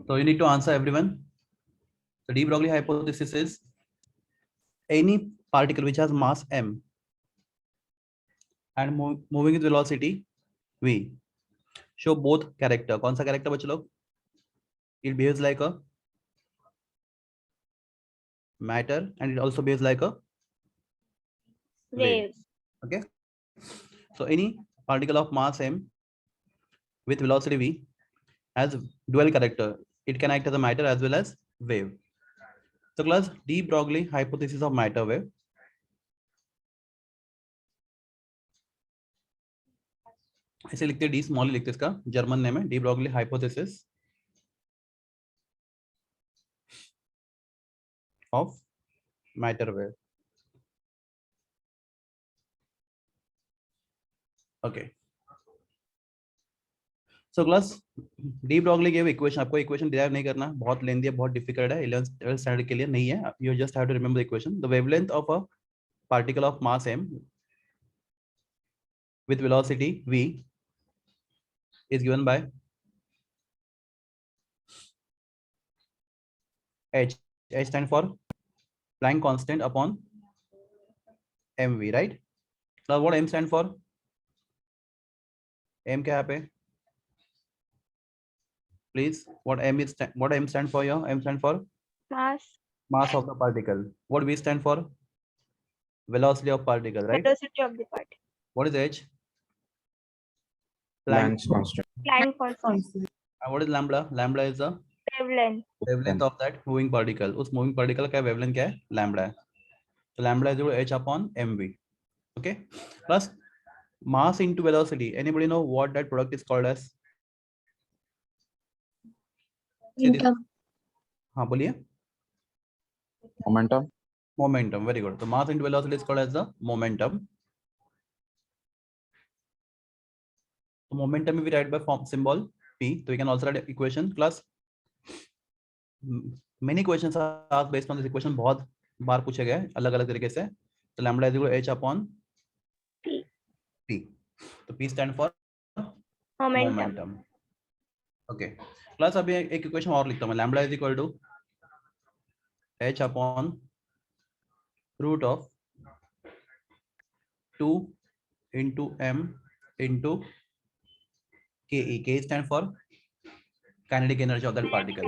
So you need to answer, everyone. The de Broglie hypothesis is any particle which has mass m and moving with velocity v show both character. कौन सा character बच्चे लोग? It behaves like a matter and it also behaves like a wave. Okay. So any particle of mass m with velocity v has dual character. It can act as a matter as well as wave. So class, de Broglie hypothesis of matter wave. ऐसे लिखते D small लिखते इसका German name है, de Broglie hypothesis of matter wave. Okay. So class, de Broglie gave equation. आपको equation derive नहीं करना, बहुत लेंदी है, बहुत difficult है, 11th standard के लिए नहीं है. You just have to remember the equation. The wavelength of a particle of mass m with velocity v is given by h. H stand for Planck constant upon mv, right? Now what m stand for? M क्या यहाँ पे? Please, what m stand for here? M stand for mass of the particle. What v stand for? Velocity of particle, right? Velocity of the particle. What is h? Planck's constant. Planck constant. And what is lambda? Lambda is the wavelength of that moving particle. उस moving particle का wavelength क्या है? Lambda है. So lambda is equal to h upon mv. Okay. Plus mass into velocity. Anybody know what that product is called as? हाँ बोलिए. Momentum. Momentum. Very good. So mass into velocity is called as the momentum. So momentum we write by form symbol p. So we can also write equation. Plus many questions are asked based on this equation. बहुत बार पूछे गए अलग अलग तरीके से. So lambda is equal to h upon p. So p stand for momentum. Okay. Plus अभी एक equation और लिखता हूँ. Lambda is equal to h upon root of 2 into m into ke. Ke stand for kinetic energy of that particle.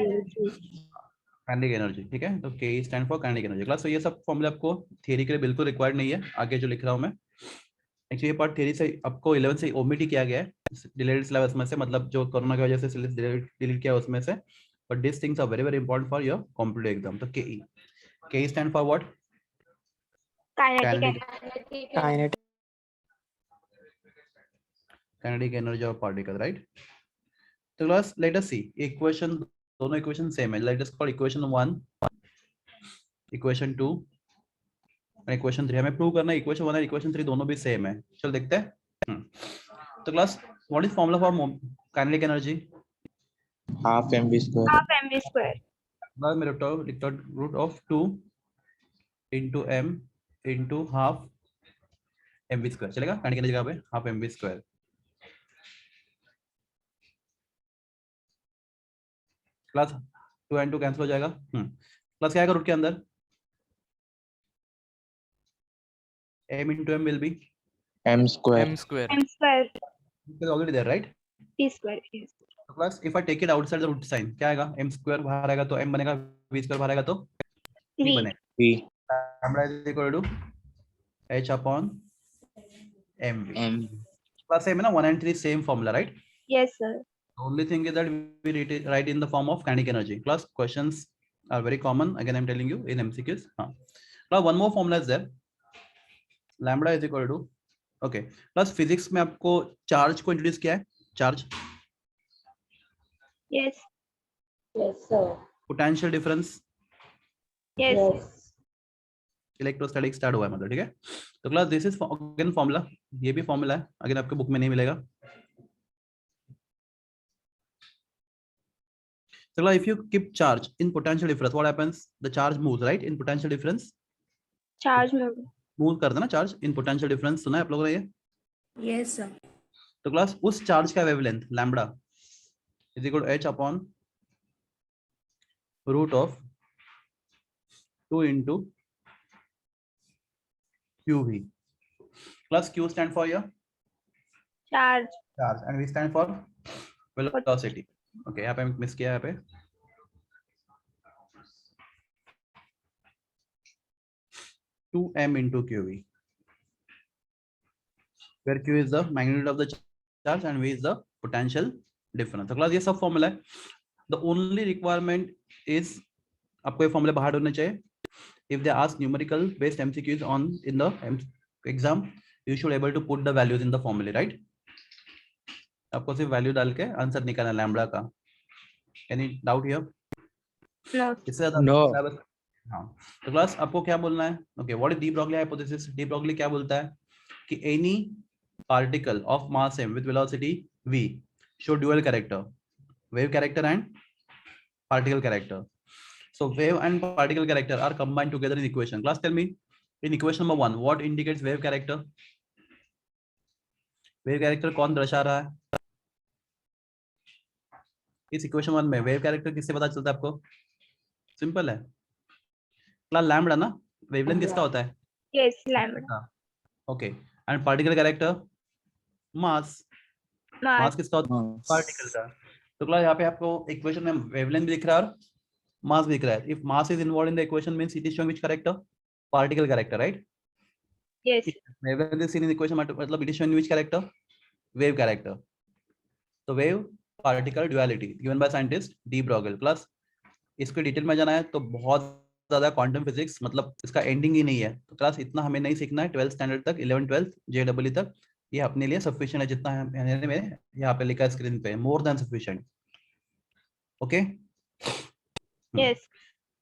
Kinetic energy, ठीक है. तो ke stand for kinetic energy. Class तो ये सब फॉर्मूला आपको थियरी के लिए बिल्कुल रिक्वायर्ड नहीं है. आगे जो लिख रहा हूँ मैं, एक्चुअली ये पार्ट थियरी से आपको 11 से ओमिट किया गया है डिलीटेड सिलेबस में से, मतलब जो कोरोना की वजह से सिलेबस डिलीट किया उसमें से. But this things are very very important for your competitive exam. तो ke stand for what? Kinetic energy of particle, right? So class, let us see equation. दोनों equation same है. Let us call equation 1, equation 2 और equation 3. हमें prove करना है equation 1 और equation 3 दोनों भी same है. चल देखते हैं. तो class, what is formula for kinetic energy? Half mv square. Half mv square. बाद में root of 2 into m into half mv square. चलेगा? kinetic energy कहाँ पे? half mv square. Class 2 and 2 cancel हो जाएगा. क्लास क्या आएगा रूट के अंदर? m into m will be M square. M square. it is already there, right? P square. Yes. So class, if I take it outside the root sign, क्या आएगा? m square बाहर आएगा तो m बनेगा, v square बाहर आएगा तो v बनेगा. V. lambda is equal to h upon mv. Class same है ना? 1 and 3 same formula, right? Yes, sir. The only thing is that we write in the form of kinetic energy. Class, questions are very common. Again, I'm telling you in MCQs. Now, one more formula is there. Lambda is equal to, okay. Plus, physics में आपको charge को introduce किया है. Charge. Yes. Yes, sir. Potential difference. Yes. Electrostatic start हुआ है मतलब, ठीक है. तो class, this is again formula. ये भी formula है. Again आपके book में नहीं मिलेगा. So if you keep charge in potential difference, what happens? The charge moves, right? In potential difference. Charge move कर देना charge in potential difference. सुना है आप लोगों ने ये? Yes, sir. तो क्लास उस चार्ज का wavelength lambda is equal to h upon root of 2 into qv plus q stand for your charge. charge and v stand for velocity. Okay, यहाँ पे मिस किया यहाँ पे 2m into qv, where q is the magnitude of the charge and v is the potential difference. तो class ये सब formula है. The only requirement is आपको ये फॉर्मूले बाहर होने चाहिए. If they ask numerical based MCQs on in the exam, you should able to put the values in the formula, right? आपको सिर्फ वैल्यू डाल के आंसर निकालना लैम्बडा का. Any doubt here? No. इससे ज्यादा No. हाँ. तो क्लास आपको क्या बोलना है? Okay, what is de Broglie hypothesis? De Broglie क्या बोलता है कि any particle of mass m with velocity v show dual character, wave character and particle character. So wave and particle character are combined together in equation. Class, tell me in equation number 1 what indicates wave character? Wave character कौन दर्शा रहा है? इस equation 1 में wave character किससे पता चलता है आपको? सिंपल है क्लास, लैम्बडा ना. वेवलेंथ किसका होता है? Yes, lambda. Okay. And particle character mass. Mass Mass. किसका होता है? पार्टिकल का. तो क्लास यहाँ पे आपको इक्वेशन में वेवलेंथ भी दिख रहा है और मास भी दिख रहा है. If mass is involved in the equation means it is showing which character? Particle character, right? Yes. Wavelength is seen in equation मतलब it is shown in which character? Wave character. तो wave particle duality given by scientist de Broglie. Plus इसको detail में जाना है तो बहुत ज्यादा quantum physics, मतलब इसका एंडिंग ही नहीं है. तो क्लास इतना हमें नहीं सीखना है. 12th स्टैंडर्ड तक, 11th 12th JEE तक ये अपने लिए सफिशिएंट है. जितना है मैंने यहाँ पे लिखा है स्क्रीन पे, मोर देन सफिशिएंट. ओके. Yes.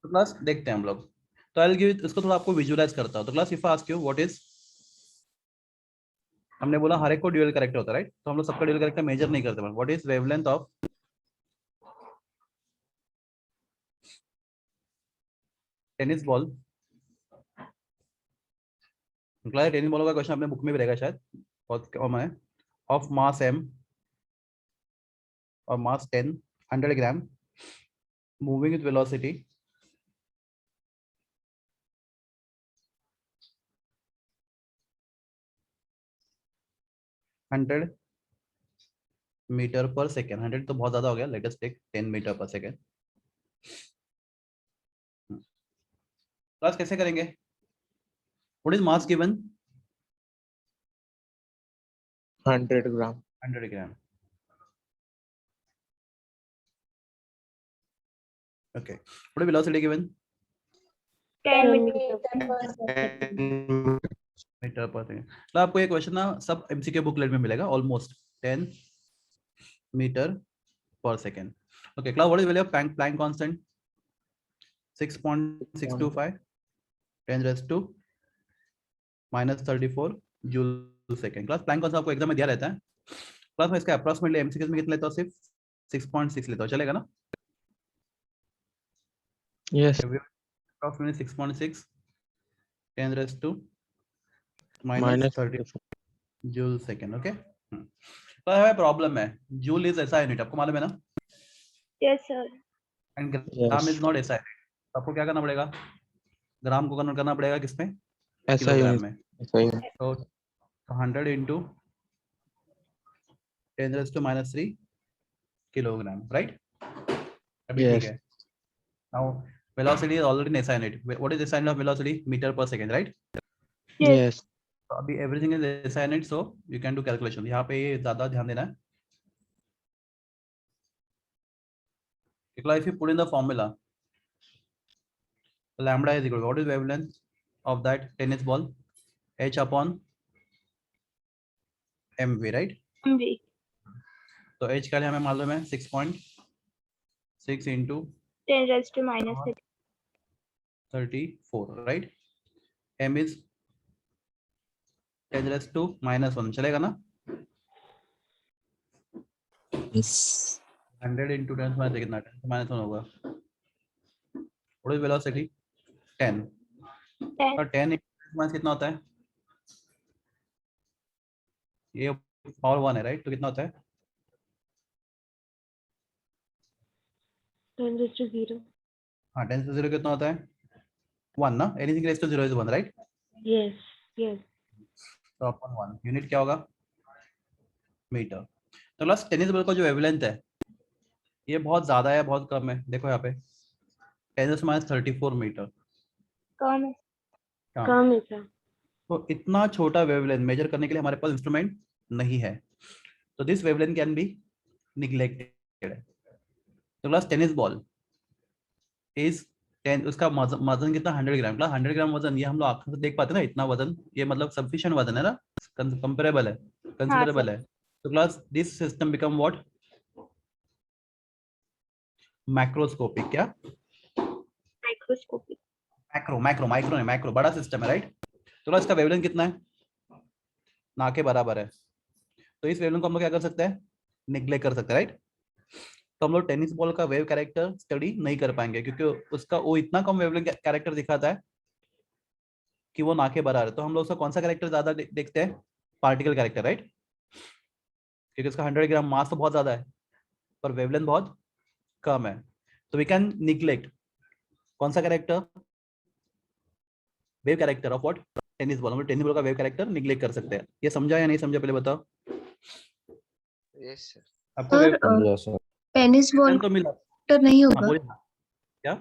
तो क्लास देखते हैं हम लोग. तो आई विल गिव इसको थोड़ा आपको विजुअलाइज करता हूं. तो class if I ask you what is, हमने बोला हर एक को ड्यूअल कैरेक्टर होता है, राइट? तो हम लोग सबका ड्यूअल कैरेक्टर मेजर नहीं करते. What is wavelength of tennis ball? Tennis ball का क्वेश्चन अपने बुक में भी रहेगा शायद, बहुत कम है. ऑफ मास m और mass 10, 100 gram, moving with velocity 100 meter per second. 100 तो बहुत ज्यादा हो गया. Let us take 10 meter per second. Class कैसे करेंगे? What is mass given? 100 gram. 100 gram. Okay. What is velocity given? 10 meters. Meter per second. तो आपको ये क्वेश्चन ना सब एमसीक्यू बुकलेट में मिलेगा almost. 10 meter per second. Okay class, what is value of Planck constant? 6.625 10 raised to -34 joule second. Class Planck constant आपको exam में दिया रहता है. क्लास में इसका अप्रॉक्सिमेटली एमसीक्यू में कितना लेता हूं? सिर्फ 6.6 लेता हूं. चलेगा ना? Yes. Approximately 6.6 10 raised to Minus -34 joule second. Okay. तो है प्रॉब्लम है. जूल इज ऐसा यूनिट, आपको मालूम है ना? Yes, sir. And gram is not ऐसा यूनिट. आपको क्या करना पड़ेगा? ग्राम को कन्वर्ट करना पड़ेगा किसमें? ऐसा किलोग्राम ही में. ऐसा ही. तो 100 into 10 raised to -3 kilogram, right? अभी ठीक Yes. है. Now velocity is already in SI unit. What is SI unit of velocity? Meter per second, right? Yes. तो अभी everything is SI unit, so you can do calculation. यहाँ पे ये ज्यादा ध्यान देना है. If you put in the formula, lambda is equal to what is wavelength of that tennis ball? H upon mv, right? MV. तो h का लिए हमें मालूम है 6.6 into 10 raised to -34. 34, right? m is 10 raised to -1. चलेगा ना? Yes. 100 into 10 minus कितना? 10 to -1 होगा. What is velocity? 10. 10. और 10 into minus कितना होता है? ये पावर 1 है, राइट? तो कितना होता है? 10 raised to 0. हाँ 10 to 0 कितना होता है 1 ना, anything raise to 0 is 1 right, Yes, yes. तो अपन 1 यूनिट क्या होगा मीटर। तो क्लास टेनिस बॉल का जो वेवलेंथ है ये बहुत ज्यादा है बहुत कम है, देखो यहाँ पे 10⁻34 मीटर। कम है। हाँ, कम है सर। तो इतना छोटा वेवलेंथ मेजर करने के लिए हमारे पास इंस्ट्रूमेंट नहीं है, तो this wavelength can be neglected. तो क्लास टेनिस बॉल इज 10, उसका वजन कितना 100 ग्राम, क्लास 100 ग्राम वजन, ये हम लोग आंखों से देख पाते हैं ना इतना वजन, ये मतलब सफिशिएंट वजन है ना, कंपेरेबल है, कंसिडरेबल है। तो class this system become what macroscopic, क्या माइक्रोस्कोपिक। मैक्रो मैक्रो माइक्रो नहीं मैक्रो, बड़ा सिस्टम है राइट। तो क्लास इसका वेवलेंथ कितना है ना के बराबर है, तो इस वेवलेंथ को हम लोग क्या कर सकते हैं निग्लेक्ट कर सकते हैं राइट। तो हम लोग टेनिस बॉल का वेव कैरेक्टर स्टडी नहीं कर पाएंगे क्योंकि उसका वो इतना कम वेवलेंथ कैरेक्टर दिखाता है कि वो ना के बराबर है। तो हम लोग उसका कौन सा कैरेक्टर ज्यादा देखते हैं पार्टिकल कैरेक्टर राइट, क्योंकि उसका 100 ग्राम मास तो बहुत ज्यादा है पर वेवलेंथ बहुत कम है। तो वी कैन निग्लेक्ट कौन सा character wave character of what tennis ball, हम लोग टेनिस बॉल का वेव कैरेक्टर निग्लेक्ट कर सकते हैं। ये समझा या नहीं समझा पहले बताओ। Yes sir. आपको सर वेव टेनिस बॉल तो मिला, कैरेक्टर नहीं हाँ होगा, बोलिए ना क्या।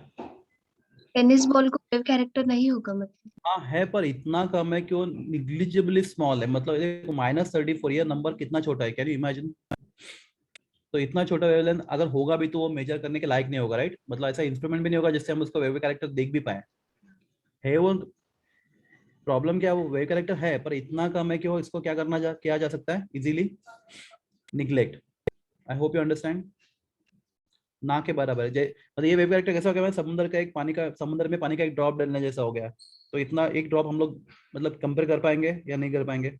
टेनिस बॉल को वेव कैरेक्टर नहीं होगा मतलब। हाँ है पर इतना कम है कि वो निग्लिजिबली स्मॉल है, मतलब देखो -34 ये नंबर कितना छोटा है, कैन यू इमेजिन। तो इतना छोटा वेवलेंथ अगर होगा भी तो वो मेजर करने के लायक नहीं होगा राइट, मतलब ऐसा इंस्ट्रूमेंट भी नहीं होगा जिससे हम उसको वेव कैरेक्टर देख भी पाए। है वो प्रॉब्लम क्या, वो वेव कैरेक्टर है पर इतना कम है कि वो इसको क्या किया जा सकता है easily neglect. I hope you understand, ना के बराबर है मतलब ये वेव कैरेक्टर कैसा हो गया, समुद्र का एक पानी का, समुद्र में पानी का एक ड्रॉप डालने जैसा हो गया। तो इतना एक ड्रॉप हम लोग मतलब कंपेयर कर पाएंगे या नहीं कर पाएंगे,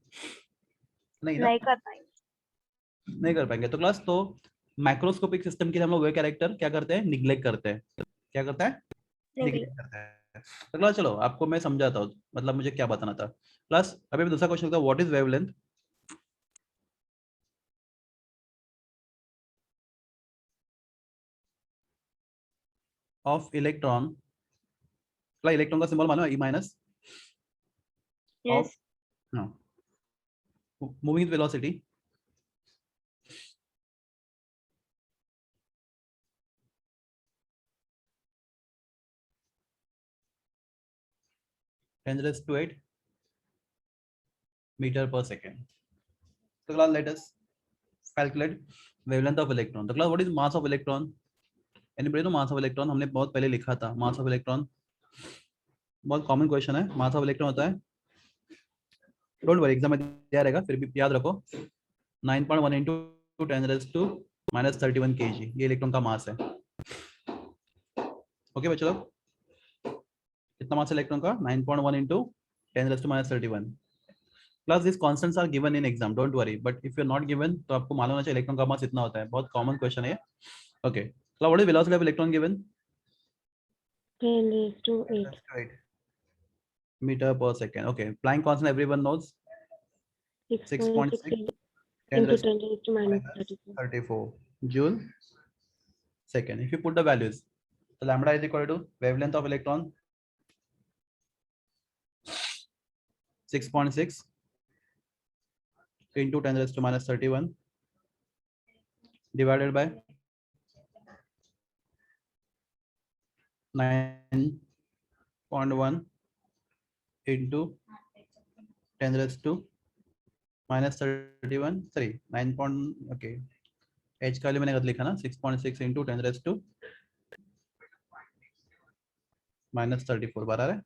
नहीं ना, नहीं कर पाएंगे। नहीं कर पाएंगे। तो क्लास तो माइक्रोस्कोपिक सिस्टम के लिए हम लोग वेव कैरेक्टर क्या करते हैं निग्लेक्ट करते हैं, क्या करते हैं निग्लेक्ट करते हैं। तो क्लास चलो आपको मैं समझाता हूँ मतलब मुझे क्या बताना था। क्लास अभी दूसरा क्वेश्चन था what is wavelength of electron, electron का सिंबल मानो E- yes. of moving with velocity (10 raised to 8 meter per second). So class let us calculate wavelength of electron. तो class what is mass of electron? Anybody know mass of electron? हमने बहुत पहले लिखा था mass of electron, बहुत common question है। Mass of electron होता है, डोंट वरी एग्जाम में दिया रहेगा फिर भी याद रखो 9.1 into 10 raised to -31 kg, ये इलेक्ट्रॉन का मास है। ओके बच्चों लोग, कितना मास है इलेक्ट्रॉन का 9.1 into 10 raised to -31। Plus this constants are given in exam, don't worry, but if you are not given तो आपको मालूम होना चाहिए इलेक्ट्रॉन का मास इतना होता है, बहुत कॉमन क्वेश्चन है। Okay so what is velocity of electron given 10 raised to 8. meter per second. Okay, Planck constant everyone knows 6.6 6.6 10 into raised 10 raised to minus to 34. 34 joule second. If you put the values, so lambda is equal to wavelength of electron 6.6 into 10 raised to -31 divided by 9.1 into 10 raised to -31 sorry 9. Okay, h का लिए मैंने गलत लिखा ना 6.6 into 10 raised to -34 बराबर है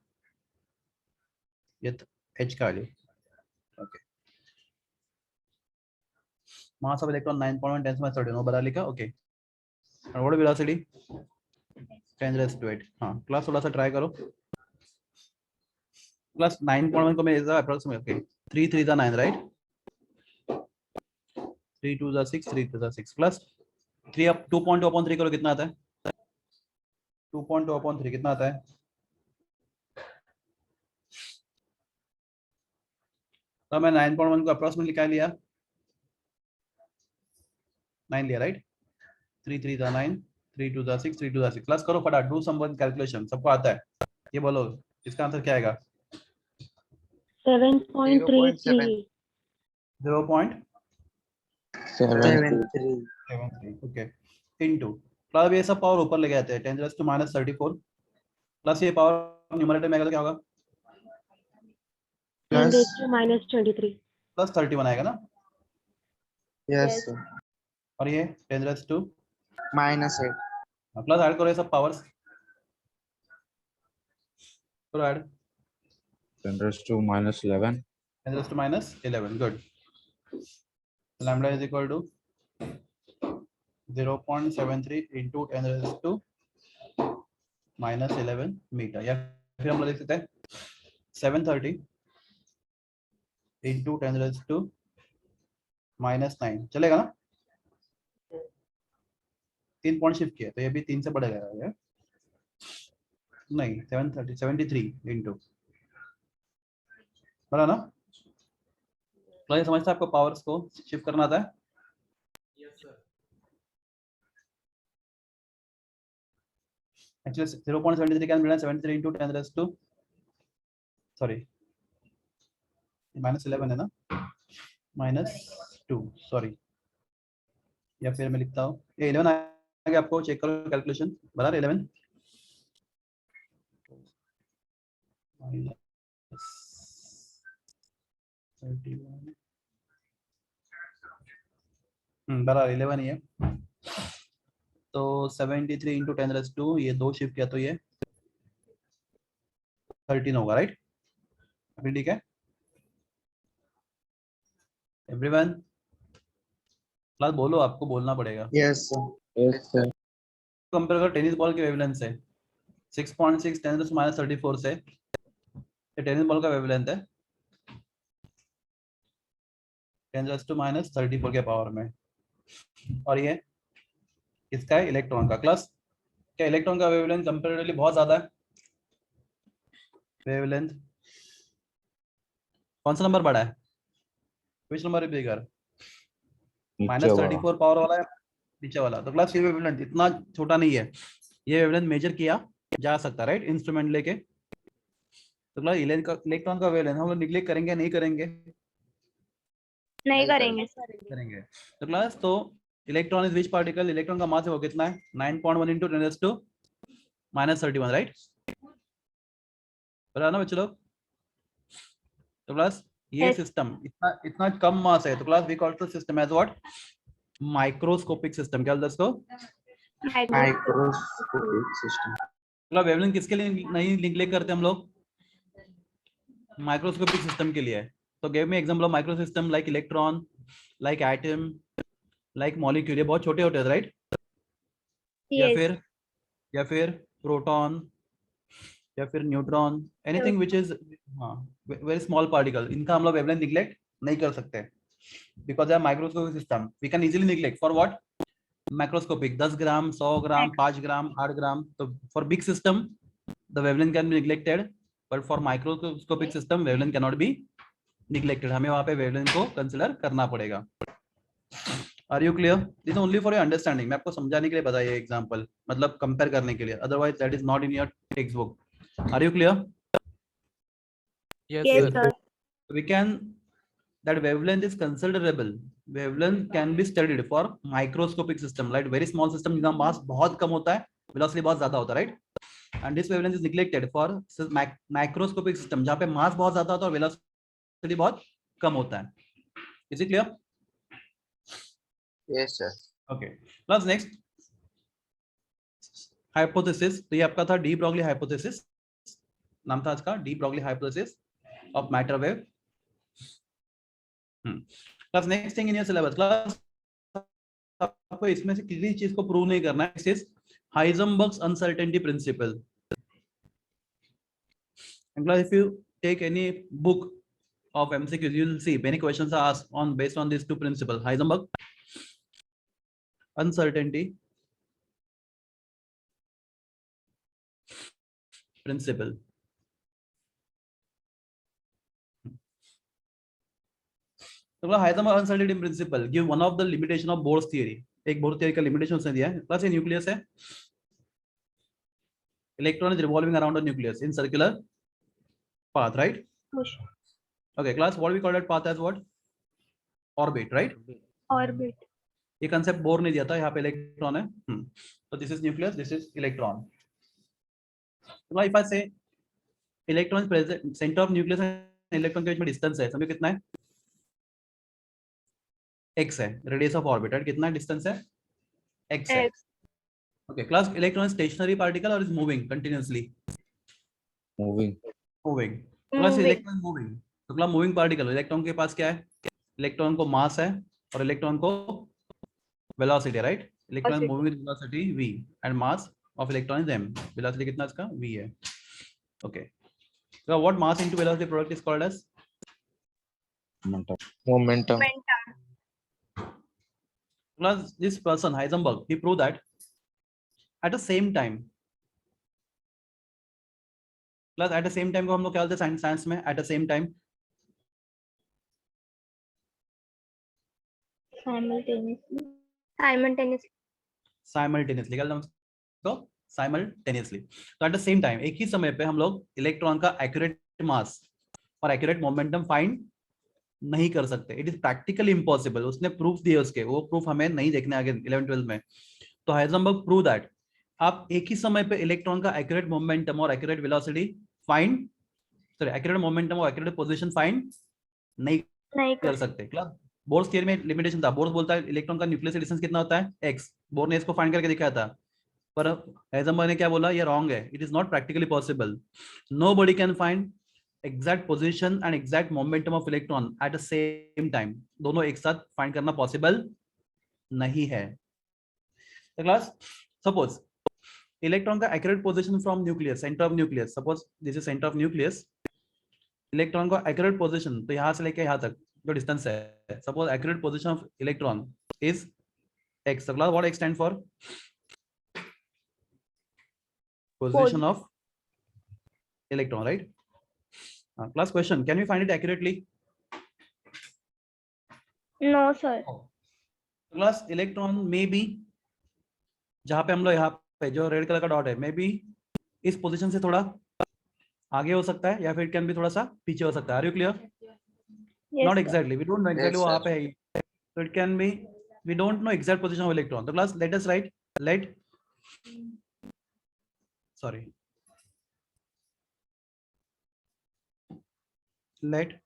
ये h का लिए। ओके मास ऑफ इलेक्ट्रॉन 9.1 10 में 31 बराबर लिखा। ओके और व्हाट वेलोसिटी 10 raised to 8। हाँ क्लास थोड़ा सा ट्राई करो, क्लास 9.1 को मैं ऐसा अप्रोक्सीमेट ओके 3 3 9 राइट, 3 2 6 3 2 6 प्लस 3 अब 2.2 upon 3 करो कितना आता है 2.2 upon 3 कितना आता है, तो मैं 9.1 को अप्रोक्सीमेटली क्या लिया 9 लिया राइट, 3 3 9 3 2 6 3 2 6 प्लस करो फटाफट, डू सम वन कैलकुलेशन, सबको आता है, ये बोलो इसका आंसर क्या आएगा? 7.33. 0.73 ओके इनटू, प्लस ये सब पावर ऊपर ले आते हैं 10 to -34 प्लस ये पावर न्यूमरेटर में आएगा तो क्या होगा? 10 raised to -23. प्लस 31 आएगा ना, Yes. और ये 10 to -8. प्लस ऐड करो ये सब पावर्स, करो add, 10 raised to -11. 10 to -11 good, lambda is equal to 0.73 into 10 raised to -11 metre, या फिर हम लोग लिख सकते हैं 730 into 10 raised to -9, चलेगा ना? 3 पॉइंट शिफ्ट किया तो ये भी 3 से बढ़ेगा ये नहीं, 73 into, बड़ा ना? तो ये समझते हैं आपको पावर्स को शिफ्ट करना आता है? Actually 0.73 can be done 73 into 10 raised to sorry -11 है ना, -2 सॉरी, या फिर मैं लिखता हूँ ये 11 आ गया, आपको चेक करो कैलकुलेशन, बराबर 11 बराबर 11 ही है, तो 73 into 10 raised to ये 2 शिफ्ट किया तो ये 13 होगा, राइट? अभी ठीक है एवरीवन, क्लास बोलो, आपको बोलना पड़ेगा। Yes, sir. Yes, sir. Compare कर टेनिस बॉल के वेवलेंथ से 6.6 10 to -34 से, ये टेनिस बॉल का वेवलेंथ है 10 to -34 के पावर में, और ये इसका है इलेक्ट्रॉन का। क्लास क्या इलेक्ट्रॉन का वेवलेंथ कंपैरेटिवली बहुत ज्यादा है, वेवलेंथ कौन सा नंबर बड़ा है, which नंबर है बिगर, -34 पावर वाला है नीचे वाला, तो क्लास ये वेवलेंथ इतना छोटा नहीं है, ये वेवलेंथ मेजर किया जा सकता है, राइट? इंस्ट्रूमेंट लेके, तो क्लास इलेक्ट्रॉन का वेवलेंथ हम लोग निगलेक्ट करेंगे नहीं करेंगे? नहीं करेंगे सर। करेंगे। तो क्लास तो electron is which particle, electron का मास है वो कितना है 9.1 into 10 raised to -31, राइट? बराबर ना बच्चे लोग? तो क्लास ये Yes. सिस्टम इतना कम मास है, तो class we call the system as what, microscopic system. क्या बोलते हैं इसको? Microscopic system. मतलब वेवलेंथ किसके लिए नहीं निगलेक्ट करते हम लोग? माइक्रोस्कोपिक सिस्टम के लिए। तो give me example of micro system like electron, like atom, like molecule, ये बहुत छोटे होते हैं, राइट? Yes. या फिर प्रोटॉन, या फिर neutron, anything which is very small particle, इनका हम लोग वेवलेंथ निगलेक्ट नहीं कर सकते because they are microscopic system. We can easily neglect for what, macroscopic 10 gram 100 gram 5 gram 8 gram. तो for big system the wavelength can be neglected, but for microscopic system wavelength can not be neglected, हमें वहां पे wavelength को consider करना पड़ेगा। Are you clear? This only for your understanding, मैं आपको समझाने के लिए बताया एग्जांपल, मतलब कंपेयर करने के लिए, otherwise that is not in your text book. Are you clear? Yes, sir. We can, that wavelength is considerable, wavelength can be studied for microscopic system, like very small system जिनका मास बहुत कम होता है, velocity बहुत ज्यादा होता है, right? And this wavelength is neglected for microscopic system जहाँ पे मास बहुत ज्यादा होता है और velocity बहुत कम होता है। Is it clear? Yes, sir. Okay. Plus next hypothesis, तो ये आपका था डी ब्रॉगली hypothesis, नाम था इसका de Broglie hypothesis of matter wave। Plus next thing in your syllabus, class आपको इसमें से किसी चीज को प्रूव नहीं करना है, this is Heisenberg's uncertainty principle. And class, if you take any book of MCQs, you will see many questions are asked on based on these two principles, Heisenberg uncertainty principle। So Heisenberg uncertainty principle give one of the limitation of Bohr's theory। एक bore theory का limitation उसने दिया है। Plus ये nucleus है, electron is revolving around the nucleus in circular path, right? Push. Okay, class, what we call that path as what? Orbit, right? Orbit. ये concept bore ने दिया था, यहाँ पे इलेक्ट्रॉन है। तो this is nucleus, this is electron. तो if I से electron present centre of nucleus and electron के बीच में डिस्टेंस है, समझो कितना है? x है, रेडियस ऑफ ऑर्बिट, राइट? कितना डिस्टेंस है? x है। X. Okay class, electron stationary particle or is moving continuously? Moving. Moving. Class Moving. Electron moving, तो क्लास मूविंग पार्टिकल, इलेक्ट्रॉन के पास क्या है? इलेक्ट्रॉन को मास है और इलेक्ट्रॉन को velocity, right? Electron Velocity. Moving with velocity v and mass of electron is m। Velocity कितना इसका? v है। Okay, so what mass into velocity product is called as? Momentum. Momentum. Momentum. Plus this person Heisenberg, he proved that at the same time, plus at the same time को हम लोग क्या बोलते हैं science में? at the same time Simultaneously. Simultaneously. Simultaneously क्या बोलते हैं उसको? साइमल्टेनियसली। तो एट द सेम टाइम, एक ही समय पे हम लोग इलेक्ट्रॉन का एक्यूरेट मास और एक्यूरेट मोमेंटम फाइंड नहीं कर सकते। It is practically impossible. उसने प्रूफ दिए उसके, वो प्रूफ हमें नहीं देखने आगे 11-12 में। तो हाइजेनबर्ग प्रूव दैट आप एक ही समय पे इलेक्ट्रॉन का एक्यूरेट मोमेंटम और accurate velocity find, sorry accurate momentum और एक्यूरेट पोजीशन फाइंड नहीं नहीं कर सकते। क्लास, बोर्स थियरी में लिमिटेशन था। बोर्स बोलता है इलेक्ट्रॉन का न्यूक्लियस से डिस्टेंस कितना होता है? x। बोर ने इसको फाइंड करके दिखाया था, पर हाइजेनबर्ग ने क्या बोला? ये रॉन्ग है। It is not practically possible. Nobody can find exact position and exact momentum of electron eight the same time. दोनों एक साथ फाइंड करना पॉसिबल नहीं है। तो क्लास, सपोज इलेक्ट्रॉन का accurate position from nucleus, centre of nucleus, suppose this is centre of nucleus, electron का accurate position, तो यहाँ से लेके यहाँ तक जो डिस्टेंस है, suppose accurate position of electron is x। so class, what x stand for? Position of electron, right? Class question, can we find it accurately? No, sir. Class, electron में B, जहां पे हम लोग यहाँ पे जो रेड कलर का dot है, मे बी इस पोजीशन से थोड़ा आगे हो सकता है या फिर कैन भी थोड़ा सा पीछे हो सकता है। Are you clear? Yes, not sir. Exactly, we don't know exactly Yes, वहां sir. पे है, तो it can be, we don't know exact position of electron. तो class, let us right, let, sorry, let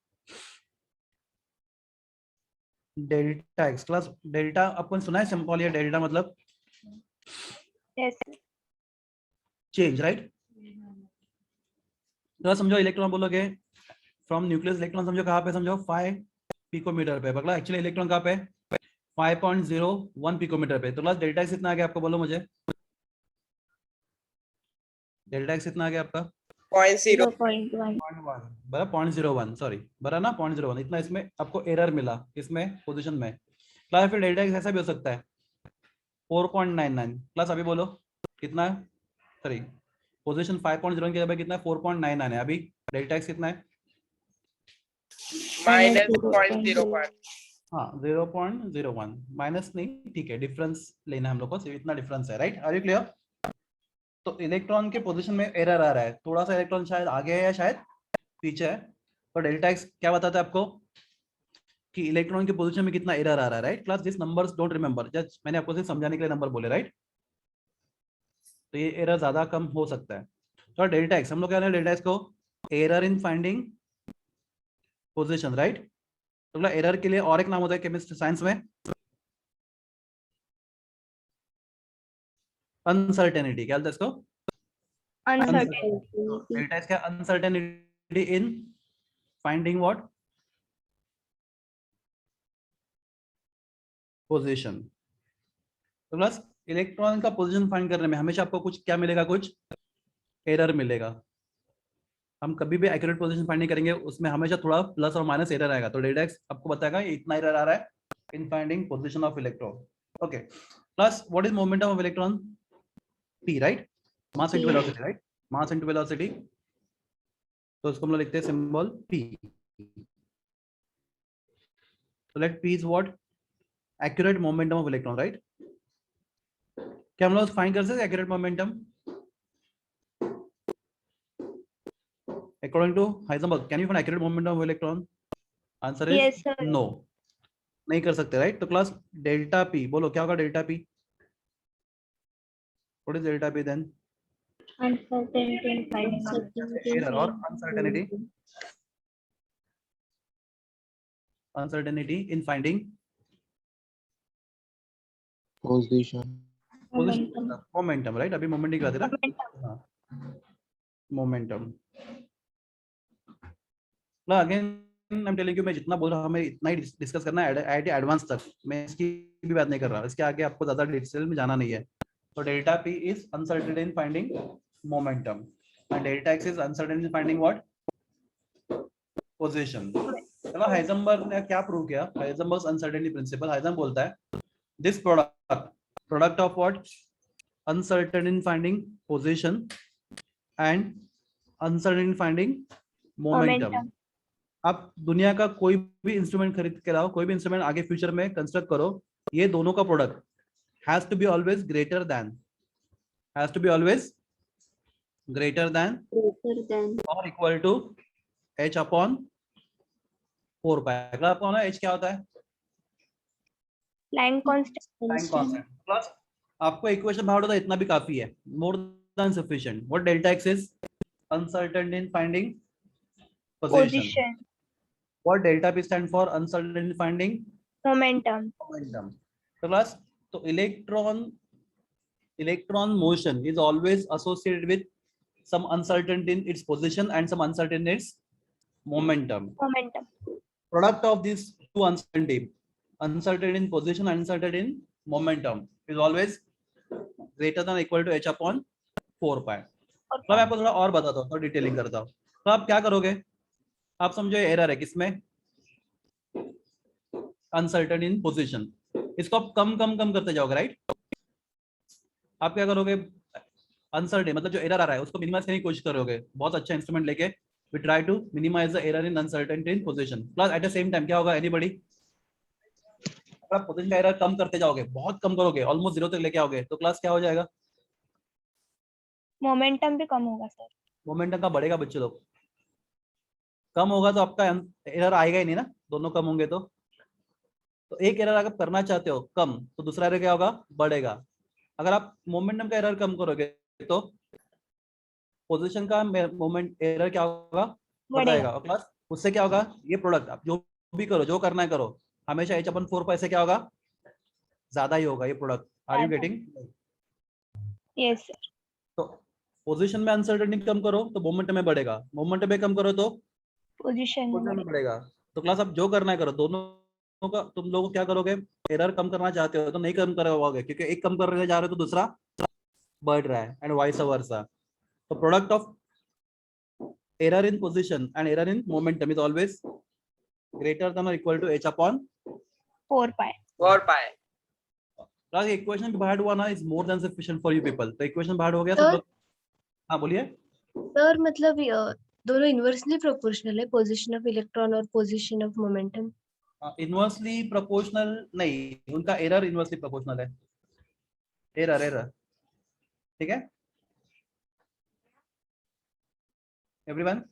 delta x. Class, delta आपको सुना है simple? या delta मतलब Yes, sir. Change, right? तो समझो इलेक्ट्रॉन बोलोगे फ्रॉम न्यूक्लियस, इलेक्ट्रॉन समझो कहाँ पे? समझो 5 पिकोमीटर पे। पकड़ा, एक्चुअली इलेक्ट्रॉन कहाँ पे? 5.01 पिकोमीटर पे। तो क्लास, डेल्टा एक्स कितना आ गया आपको? बोलो मुझे, डेल्टा एक्स कितना आ गया आपका? 0.1. बरा 0.01, सॉरी बरा ना 0.01, इतना इसमें आपको एरर मिला, इसमें पोजीशन में। क्लास, फिर डेल्टा एक्स ऐसा भी हो सकता है 4.99। क्लास, अभी बोलो कितना है? सॉरी, पोजीशन 5.0 की जगह कितना है? 4.99 है। अभी डेल्टा एक्स कितना है? -0.01. हाँ, 0.01 माइनस नहीं, ठीक है, डिफरेंस लेना है हम लोग को, सिर्फ इतना डिफरेंस है, राइट? Are you clear? तो इलेक्ट्रॉन के पोजीशन में एरर आ रहा है, थोड़ा सा इलेक्ट्रॉन शायद आगे है या शायद पीछे है। तो डेल्टा एक्स क्या बताता है आपको कि इलेक्ट्रॉन के पोजीशन में कितना एरर आ रहा है, right? Class, this numbers don't remember, just मैंने आपको सिर्फ समझाने के लिए नंबर बोले, राइट? तो ये एरर ज्यादा कम हो सकता है। तो डेल्टा एक्स हम लोग क्या है? डेल्टा एक्स को error in finding position, right? तो एरर के लिए और एक नाम होता है केमिस्ट्री साइंस में, अनसर्टेनिटी। क्या बोलते हैं इसको? Uncertainty. डेल्टा एक्स क्या? Uncertainty in finding what? Position. तो प्लस इलेक्ट्रॉन का पोजीशन फाइंड करने में हमेशा आपको कुछ क्या मिलेगा? कुछ एरर मिलेगा। हम कभी भी एक्यूरेट पोजीशन फाइंड नहीं करेंगे, उसमें हमेशा थोड़ा प्लस और माइनस एरर आएगा। तो डेल्टा एक्स आपको बताएगा इतना एरर आ रहा है इन finding position of electron. Okay, plus what is momentum of electron? p, right? Mass into velocity, right? Mass into velocity, तो इसको हम लोग लिखते हैं symbol p। So let p is what? Accurate momentum of electron, right? क्या हम लोग find कर सकते हैं accurate momentum according to Heisenberg? Can you find accurate momentum of electron? Answer Yes, is sir. No, नहीं कर सकते, राइट? तो क्लास डेल्टा पी बोलो, क्या होगा delta p? What is delta p then? Uncertainty in finding. Error और uncertainty, uncertainty in finding Position. Momentum. Momentum, right? अभी moment निकला तेरा, Momentum. हाँ मोमेंटम ना। Again I am telling you, मैं जितना बोल रहा हूँ हमें इतना ही डिस्कस करना है आईआईटी एडवांस तक, मैं इसकी भी बात नहीं कर रहा, इसके आगे आपको ज्यादा डिटेल में जाना नहीं है। तो delta P is uncertain in finding momentum and delta x is uncertain in finding what? Position. चलो हाइजेनबर्ग ने क्या प्रूव किया? हाइजेनबर्ग्स अनसर्टेनिटी प्रिंसिपल, हाइजेनबर्ग बोलता है this product of what? Uncertain in finding position and uncertain in finding momentum. Momentum. आप दुनिया का कोई भी इंस्ट्रूमेंट खरीद के लाओ, कोई भी इंस्ट्रूमेंट आगे फ्यूचर में कंस्ट्रक्ट करो, ये दोनों का product has to be always greater than, has to be always greater than और equal to h upon 4 pi. अगर आपको ना h क्या होता है? Line constant. Time constant plus आपको इक्वेशन बाहर होता है, इतना भी काफी है, more than sufficient. What delta x is? Uncertain in finding position. Position. What delta P stand for? Uncertain in finding Momentum. momentum. So class, so electron motion is always associated with some uncertainty in its position and some uncertainty in its momentum. Momentum. Product of these two uncertainty, uncertainty in position and uncertainty in momentum, is always greater than or equal to h upon 4 pi. तो मैं आपको थोड़ा और बताता हूँ, थोड़ा detailing करता हूँ। तो आप क्या करोगे? आप समझो एरर है किसमें? Uncertain in position. इसको आप कम कम कम करते जाओगे, राइट? आप क्या करोगे? अनसर्टेन मतलब जो एरर आ रहा है उसको मिनिमाइज करने की कोशिश करोगे, बहुत अच्छा इंस्ट्रूमेंट लेके we try to minimize the error in uncertainty in position. Plus at the same time क्या होगा? एनीबॉडी? अगर आप पोजीशन का एरर कम करते जाओगे, बहुत कम करोगे, ऑलमोस्ट जीरो तक लेके आओगे, तो क्लास क्या हो जाएगा? Momentum भी कम होगा सर। मोमेंटम का बढ़ेगा बच्चे लोग, कम होगा तो आपका एरर आएगा ही नहीं ना, दोनों कम होंगे तो एक एरर अगर करना चाहते हो कम, तो दूसरा एरर क्या होगा? बढ़ेगा। अगर आप मोमेंटम का एरर कम करोगे तो पोजीशन का मोमेंट एरर क्या होगा? बढ़ जाएगा। और प्लस उससे क्या होगा? ये प्रोडक्ट आप जो भी करो, जो करना है करो, हमेशा h अपन 4 पैसे क्या होगा? ज्यादा ही होगा ये product. Are you getting? Yes sir. तो पोजीशन में अनसर्टेनिटी कम करो तो मोमेंटम में बढ़ेगा, मोमेंटम में कम करो तो Position. पोजीशन में बढ़ेगा। तो क्लास आप जो करना है करो, दोनों का तुम लोग क्या करोगे? एरर कम करना चाहते हो तो नहीं कम करोगे, क्योंकि एक कम करने जा रहे हो तो दूसरा बढ़ रहा है, एंड वाइस वर्सा। तो product of error in position and error in momentum is always greater than और equal to h upon 4 pi. 4 pi. Class equation भी बाहर हुआ ना, is more than sufficient for you people. तो equation बाहर हो गया सब सर? लोग? हाँ बोलिए। सर मतलब दोनों इनवर्सली प्रोपोर्शनल है, पोजीशन ऑफ इलेक्ट्रॉन और position of momentum? Inversely proportional नहीं, उनका एरर इनवर्सली प्रोपोर्शनल है। एरर ठीक है एवरीवन?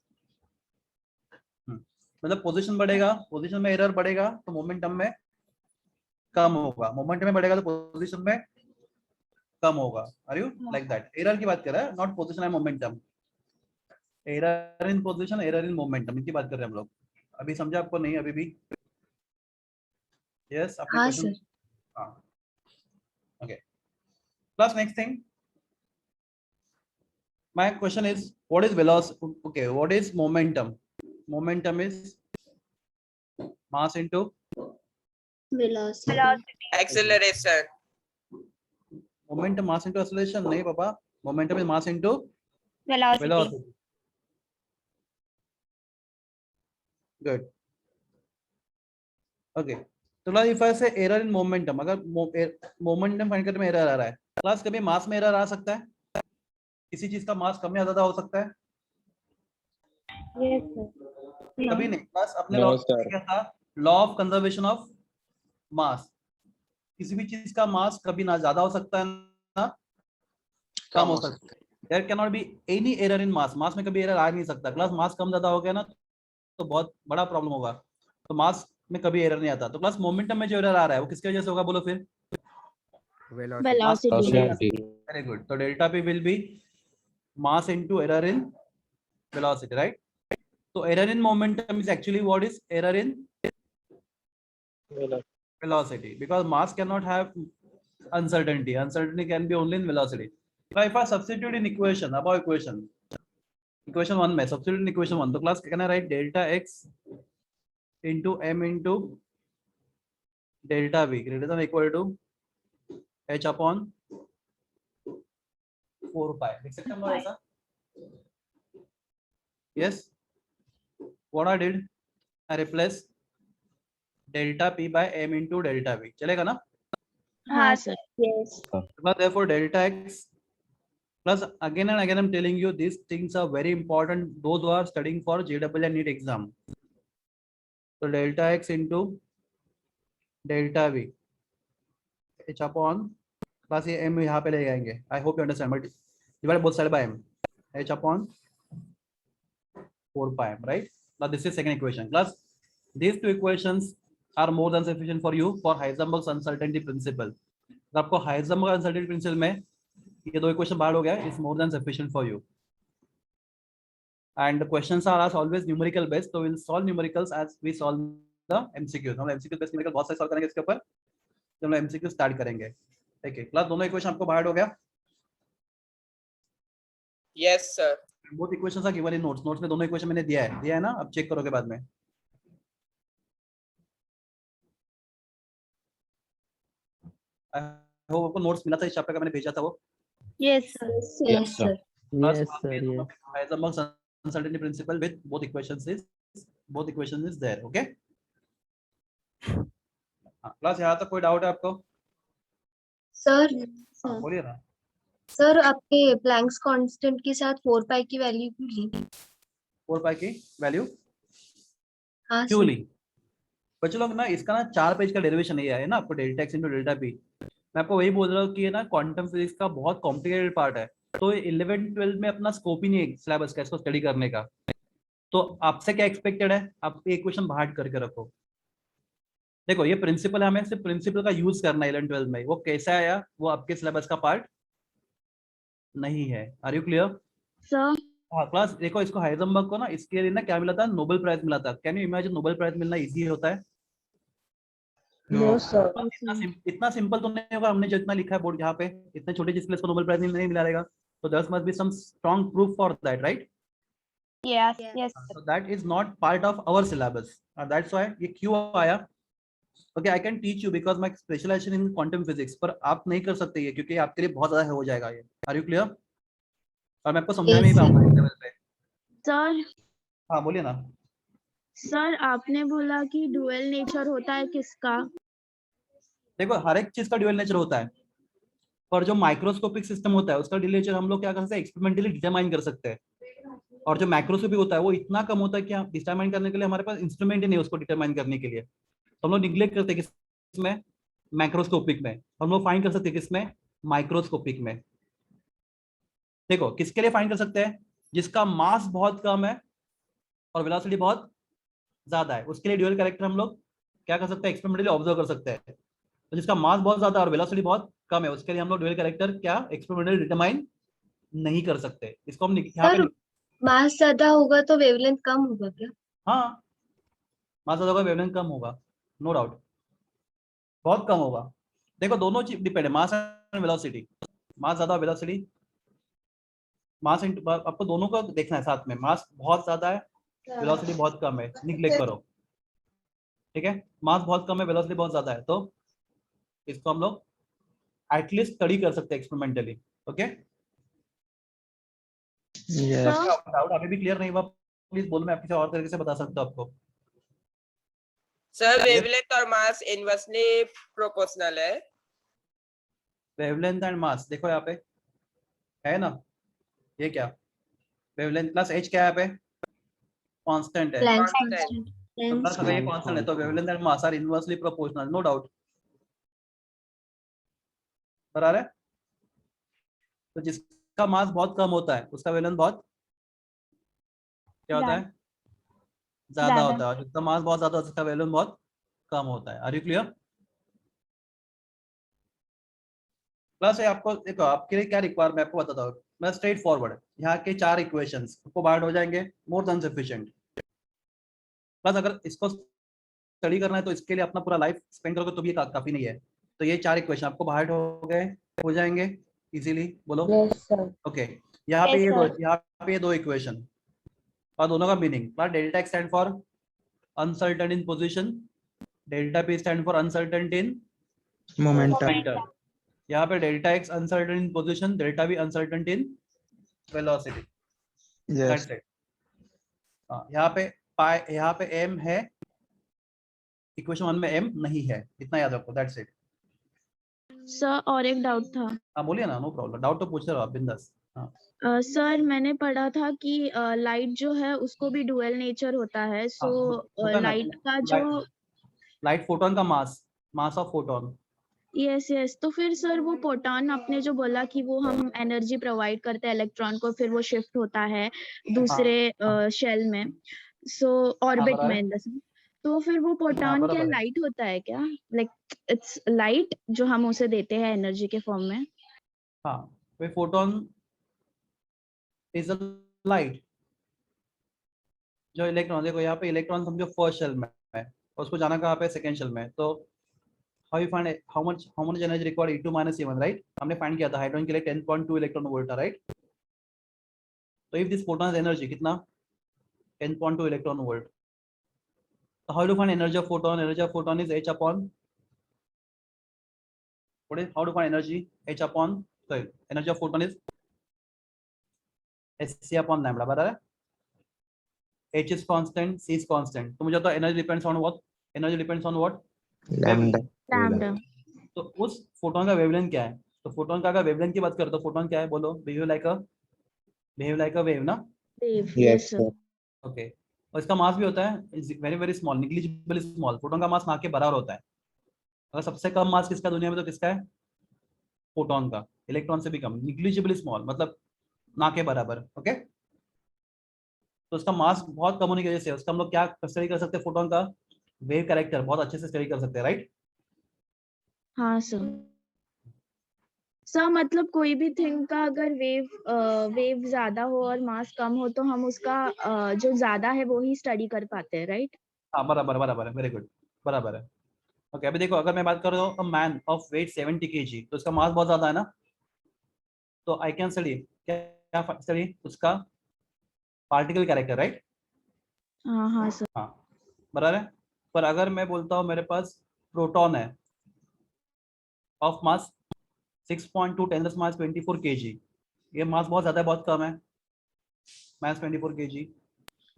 मतलब पोजीशन बढ़ेगा, पोजीशन में एरर बढ़ेगा तो मोमेंटम में कम होगा, मोमेंटम में बढ़ेगा तो पोजीशन में कम होगा। Are you like that? Error की बात कर रहा है, not position and momentum. Error in position, error in momentum, इनकी बात कर रहे हैं हम लोग। अभी समझा आपको? नहीं अभी भी? यस अपने हाँ क्वेश्चन। सर। हाँ okay. Plus next thing, my question is what is velocity? Okay, what is momentum? Momentum is mass into Velocity. Acceleration. momentum, mass into acceleration नहीं पापा, momentum is mass into Velocity. velocity. Good. Okay, तो class if I say error in momentum, अगर momentum find करने में error आ रहा है, class कभी मास में एरर आ सकता है? किसी चीज का मास कम या ज्यादा हो सकता है? Yes sir. कभी नहीं। क्लास अपने No, लॉ sir. क्या था? Law of conservation of mass. किसी भी चीज का मास कभी ना ज्यादा हो सकता है कम हो सकता है। There can not be any error in mass, mass में कभी एरर आ नहीं सकता। क्लास मास कम ज्यादा हो गया ना तो बहुत बड़ा प्रॉब्लम होगा, तो मास में कभी एरर नहीं आता। तो क्लास मोमेंटम में जो एरर आ रहा है वो किसकी वजह से होगा, बोलो फिर। Velocity. Very good. तो delta p will be mass into error in velocity, right. तो error in momentum is actually what is error in velocity, because mass cannot have uncertainty. Uncertainty can be only in velocity. Now if I substitute in equation, above equation 1 में substitute in equation 1, तो class can I write delta x into m into delta v greater than or equal to h upon 4 pi, लिख सकते हैं ऐसा? Yes. What I did, I replaced delta p by m into delta v, चलेगा ना? हाँ sir. Yes. Therefore delta x plus, again and again I'm telling you these things are very important, those who are studying for JEE and NEET exam. So delta x into delta v h upon, plus ये m यहाँ पे ले जाएंगे. I hope you understand, but divide both side by m, h upon 4 pi m, right? Now this is second equation. Plus these two equations are more than sufficient for you for Heisenberg's uncertainty principle. तो आपको Heisenberg uncertainty principle में ये दो equation बाहर हो गया, is more than sufficient for you. And the questions are as always numerical based, so we'll solve numericals as we solve the MCQs. हम MCQ based numerical बहुत सारे solve करेंगे इसके ऊपर, जब हम MCQ start करेंगे. ठीक है, क्लास दोनों इक्वेशन आपको बाहर हो गया? Yes sir. Both equations are given in notes. Notes में दोनों इक्वेशन मैंने दिया है ना? अब चेक करोगे बाद में. I hope आपको notes मिला था इस चैप्टर का, मैंने भेजा था वो. Yes sir. Yes, sir. Yes, sir. Yes. Heisenberg's uncertainty principle with both equations is there. Okay. Class यहाँ तक कोई डाउट है आपको? सर बोलिए ना. सर आपके प्लैंक्स कांस्टेंट के साथ 4 पाई की वैल्यू क्यों ली? 4 पाई की वैल्यू हाँ क्यों सर. ली? बच्चों लोग ना इसका ना 4 पेज का डेरिवेशन नहीं है ना आपको, delta x into delta P. मैं आपको वही बोल रहा हूँ कि ना क्वांटम फिजिक्स का बहुत कॉम्प्लिकेटेड पार्ट है, तो 11-12 में अपना स्कोप ही नहीं है सिलेबस का इसको स्टडी करने का. तो आपसे क्या एक्सपेक्टेड है, आप एक क्वेश्चन बाहर करके रखो. देखो ये प्रिंसिपल है, हमें सिर्फ प्रिंसिपल का यूज करना है 11-12 में. वो कैसा आया वो आपके सिलेबस का पार्ट नहीं है. Are you clear? Sir. हाँ क्लास देखो, इसको हाइजेनबर्ग को ना इसके लिए ना क्या मिला था, नोबेल प्राइज मिला था. Can you imagine Nobel prize मिलना इजी होता है? No sir. इतना सिंपल तो नहीं होगा. हमने जितना लिखा है बोर्ड यहाँ पे, इतने छोटे चीज के लिए इसको नोबेल प्राइज नहीं मिला रहेगा. तो there must be some strong proof for that, right? Yes. Yes. So that is not part of our syllabus. That's why ये क्यों आया? Okay, I can teach you because my specialization in quantum physics. पर आप नहीं कर सकते ये, क्योंकि आपके लिए बहुत ज्यादा हो जाएगा ये. Are you clear? और मैं आपको समझा नहीं पाऊंगा इस लेवल पे. Sir. हाँ बोलिए ना. सर आपने बोला कि डुअल नेचर होता है किसका? देखो हर एक चीज का ड्यूअल नेचर होता है, पर जो माइक्रोस्कोपिक सिस्टम होता है उसका ड्यूअल नेचर हम लोग क्या कर सकते हैं, एक्सपेरिमेंटली डिटरमाइन कर सकते हैं. और जो माइक्रोस्कोपिक होता है वो इतना कम होता है कि डिटरमाइन करने के लिए हमारे पास इंस्ट्रूमेंट ही नहीं उसको डिटरमाइन करने के लिए. तो हम लोग निग्लेक्ट करते हैं किसमें, मैक्रोस्कोपिक में. हम लोग फाइंड कर सकते हैं किसमें, माइक्रोस्कोपिक में. देखो किसके लिए फाइंड कर सकते हैं, जिसका मास बहुत कम है और वेलोसिटी बहुत ज्यादा है, उसके लिए ड्यूअल कैरेक्टर हम लोग क्या कर सकते हैं, एक्सपेरिमेंटली ऑब्जर्व कर सकते हैं. तो जिसका मास बहुत ज्यादा और वेलोसिटी बहुत कम है उसके लिए हम लोग ड्यूअल कैरेक्टर क्या एक्सपेरिमेंटली डिटरमाइन नहीं कर सकते. इसको हम यहाँ पे मास ज्यादा होगा तो वेवलेंथ कम होगा क्या? हाँ मास ज्यादा होगा वेवलेंथ कम होगा, नो डाउट बहुत कम होगा. देखो दोनों चीज डिपेंड है, मास एंड वेलोसिटी. मास ज्यादा वेलोसिटी, मास आपको दोनों को देखना है साथ में. मास बहुत ज्यादा है, वेलोसिटी बहुत कम है, निग्लेक्ट करो. ठीक है, मास बहुत कम है, वेलोसिटी बहुत ज्यादा है, तो इसको हम लोग एटलीस्ट स्टडी कर सकते हैं एक्सपेरिमेंटली. ओके डाउट अभी भी क्लियर नहीं हुआ प्लीज बोलो, मैं किसी और तरीके से बता सकता हूँ आपको. सर वेवलेंथ और मास इनवर्सली प्रोपोर्शनल है. वेवलेंथ एंड मास देखो यहाँ पे है ना, ये क्या वेवलेंथ प्लस एच क्या है यहाँ पे कांस्टेंट है. Planks Constant. तो प्लस अगर ये कांस्टेंट है तो wavelength and mass are inversely proportional, no doubt. बराबर है. तो जिसका मास बहुत कम होता है उसका वेवलेंथ बहुत क्या होता है, ज्यादा ज्यादा। होता है, और जिसका मास बहुत ज्यादा होता है उसका वेवलेंथ बहुत कम होता है। Are you clear? प्लस आपको देखो आपके लिए क्या रिक्वायर मैं आपको बताता हूँ, मैं स्ट्रेट फॉरवर्ड यहाँ के 4 इक्वेशंस आपको बाहर हो जाएंगे, मोर देन सफिशिएंट। प्लस अगर इसको स्टडी करना है तो इसके लिए अपना पूरा लाइफ स्पेंड करोगे तो भी काफी नहीं है। तो ये 4 इक्वेशन आपको बाहर हो गए, हो जाएंगे इजीली, बोलो। Yes, sir. ओके, यहाँ पे Yes, ये दो, sir. यहाँ पे ये 2 इक्वेशन और दोनों का meaning, delta X stand for uncertain in position, delta P stand for uncertain in Momentum. Momentum. यहाँ पे delta X uncertain in position, delta B uncertain in velocity. Yes. That's it. यहाँ पे पाई, यहाँ पे m है, इक्वेशन 1 में m नहीं है, इतना याद रखो। That's it. सर और एक डाउट था। हाँ बोलिए ना, नो प्रॉब्लम, डाउट तो पूछ रहे हो आप, बिंदास। हाँ सर मैंने पढ़ा था कि लाइट जो है उसको भी डुअल नेचर होता है, सो होता है ना, लाइट का जो लाइट फोटोन का मास ऑफ फोटोन। यस तो फिर सर वो फोटॉन आपने जो बोला कि वो हम एनर्जी प्रोवाइड करते हैं इलेक्ट्रॉन को, फिर वो शिफ्ट होता है दूसरे शेल में, सो ऑर्बिट बराबर में है। in the sense। तो फिर वो फोटॉन क्या बराबर है। लाइट होता है क्या, लाइक इट्स लाइट जो हम उसे देते हैं एनर्जी के फॉर्म में? हाँ, वे फोटोन इज अ लाइट। जो इलेक्ट्रॉन, देखो यहाँ पे इलेक्ट्रॉन समझो फर्स्ट शेल में है और उसको जाना कहाँ पे, सेकंड शेल में। तो how you find how much energy required, E2 - E1, right? हमने फाइंड किया था हाइड्रोजन के लिए 10.2 इलेक्ट्रॉन वोल्ट था, राइट? तो इफ दिस फोटोन एनर्जी कितना, 10.2 electron volt. So how to find energy of photon? Energy of photon is h upon, what is, how to find energy? H upon, sorry, energy of photon is hc upon lambda, बराबर है? H is constant, C is constant, तो मुझे तो energy depends on what? Energy depends on what? Lambda. Lambda. तो उस photon का wavelength क्या है? तो फोटोन का अगर वेवलेंथ की बात करें तो फोटोन क्या है, बोलो? बिहेव लाइक अ वेव ना? Wave, Yes, yes sir. Sir. Okay, और इसका मास भी होता है very very small, negligible small. Photon का मास ना के बराबर होता है। अगर सबसे कम मास किसका दुनिया में, तो किसका है? फोटोन का। इलेक्ट्रॉन से भी कम, निग्लिजिबल स्मॉल, मतलब ना के बराबर। ओके, तो उसका मास बहुत कम होने की वजह से उसका हम लोग क्या स्टडी कर सकते हैं, फोटोन का वेव कैरेक्टर बहुत अच्छे से स्टडी कर सकते हैं, राइट? हाँ सर। सर मतलब कोई भी थिंग का अगर वेव ज्यादा हो और मास कम हो तो हम उसका जो ज्यादा है वो ही स्टडी कर पाते हैं, राइट? हाँ बराबर बराबर है, वेरी गुड, बराबर है। ओके, अभी देखो अगर मैं बात कर रहा हूँ मैन ऑफ वेट 70 kg, तो उसका मास बहुत ज्यादा है ना, तो आई कैन स्टडी क्या स्टडी उसका पार्टिकल कैरेक्टर, राइट? हाँ सर। हाँ बराबर है। पर अगर मैं बोलता हूँ मेरे पास प्रोटॉन है ऑफ मास 6.2 × 10⁻24 kg, ये मास बहुत ज्यादा है, बहुत कम है, मास 24 kg,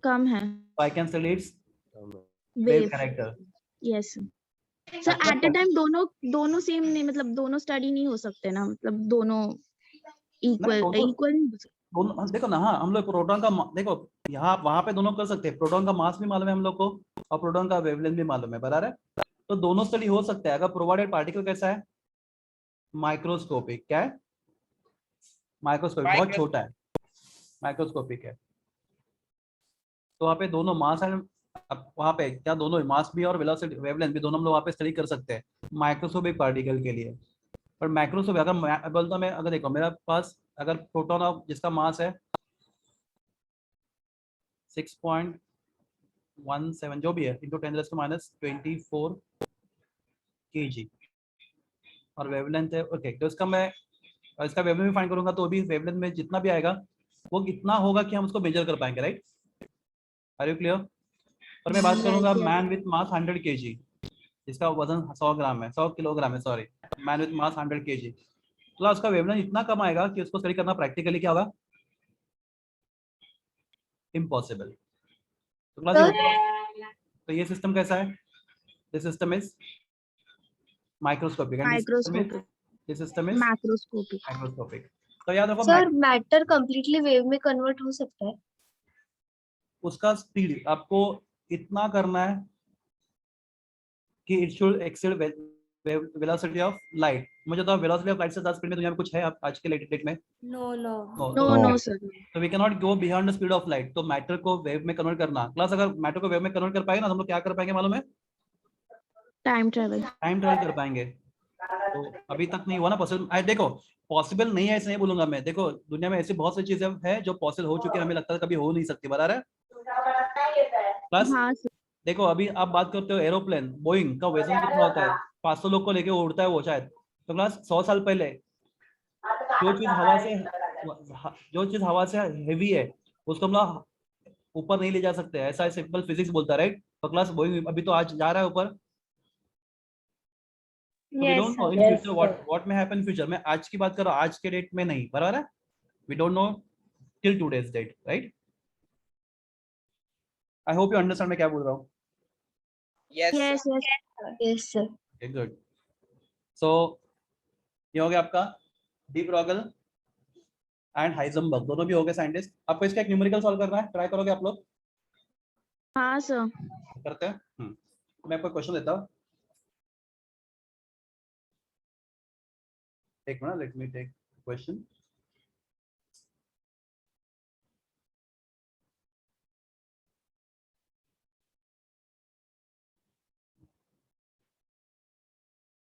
कम है। तो I can study it's wave wave, character. Yes sir. At a time दोनों सेम नहीं, मतलब दोनों स्टडी नहीं हो सकते ना, मतलब दोनों इक्वल। दोनों देखो ना, हाँ हम लोग प्रोटॉन का देखो यहाँ वहां पे दोनों कर सकते हैं, प्रोटॉन का मास भी मालूम है हम लोग को और प्रोटॉन का वेवलेंथ भी मालूम है, बराबर है? तो दोनों स्टडी हो सकता है अगर प्रोवाइडेड पार्टिकल कैसा है, माइक्रोस्कोपिक। क्या है? माइक्रोस्कोपिक, बहुत छोटा है, माइक्रोस्कोपिक है। तो वहाँ पे दोनों मास एंड वहाँ पे क्या, दोनों मास भी और वेलोसिटी वेवलेंथ भी दोनों हम लोग वहाँ पे स्टडी कर सकते हैं माइक्रोस्कोपिक पार्टिकल के लिए। पर माइक्रोस्कोपिक अगर मैं बोलता मैं, अगर देखो मेरे पास अगर प्रोटॉन ऑफ जिसका मास है 6.17 जो भी है इंटू 10⁻24 kg और वेवलेंथ है, ओके, तो इसका मैं इसका वेवलेंथ भी फाइंड करूंगा तो भी वेवलेंथ में जितना भी आएगा वो कितना होगा कि हम उसको मेजर कर पाएंगे, राइट? Are you clear? और मैं बात करूंगा मैन विथ मास 100 kg, जिसका वजन 100 ग्राम है, 100 किलोग्राम है, sorry, man with mass 100 kg, तो उसका वेवलेंथ इतना कम आएगा कि उसको स्टडी करना प्रैक्टिकली क्या होगा, इम्पॉसिबल। तो ये सिस्टम कैसा है, this system is microscopic and this system is microscopic. तो याद रखो सर मैटर कंप्लीटली वेव में कन्वर्ट हो सकता है? उसका स्पीड आपको इतना करना है कि it should exceed velocity of light. मुझे तो वेलोसिटी ऑफ लाइट से ज्यादा स्पीड में दुनिया में कुछ है आज के डेट में? No, no. No no sir. तो we can not go beyond the speed of light. तो मैटर को वेव में कन्वर्ट करना, क्लास अगर मैटर को वेव में कन्वर्ट कर पाएंगे ना, तो हम लोग क्या कर पाएंगे मालूम है? Time travel. टाइम ट्रेवल कर पाएंगे। तो अभी तक नहीं हुआ ना पॉसिबल। देखो पॉसिबल नहीं है ऐसे नहीं बोलूंगा मैं। देखो दुनिया में ऐसी बहुत सी चीजें हैं जो पॉसिबल हो चुकी है, हमें लगता है कभी हो नहीं सकती। बराबर है क्लास? हाँ सर। देखो अभी आप बात करते हो एरोप्लेन, बोइंग का वजन कितना होता है? 500 लोग को लेके उड़ता है वो शायद। तो क्लास 100 साल पहले जो चीज हवा से हेवी है उसको हम लोग ऊपर नहीं ले जा सकते, ऐसा सिंपल फिजिक्स बोलता है, राइट? तो क्लास बोइंग अभी तो आज जा रहा है ऊपर। We Yes, don't know in sir. Future what में हैपन फ्यूचर में। आज की बात करो, आज के डेट में नहीं। बराबर है? We don't know till today's date, right? I hope you understand मैं क्या बोल रहा हूँ। Yes. Yes yes. Yes, sir. Okay good. So ये हो गया आपका डी ब्रॉगल एंड हाइजेनबर्ग, दोनों भी हो गए साइंटिस्ट। आपको इसका एक न्यूमेरिकल सॉल्व करना है, ट्राई करोगे आप लोग? हाँ सर। करते हैं। मैं आपको क्वेश्चन देता हूँ, एक minute, let me take question.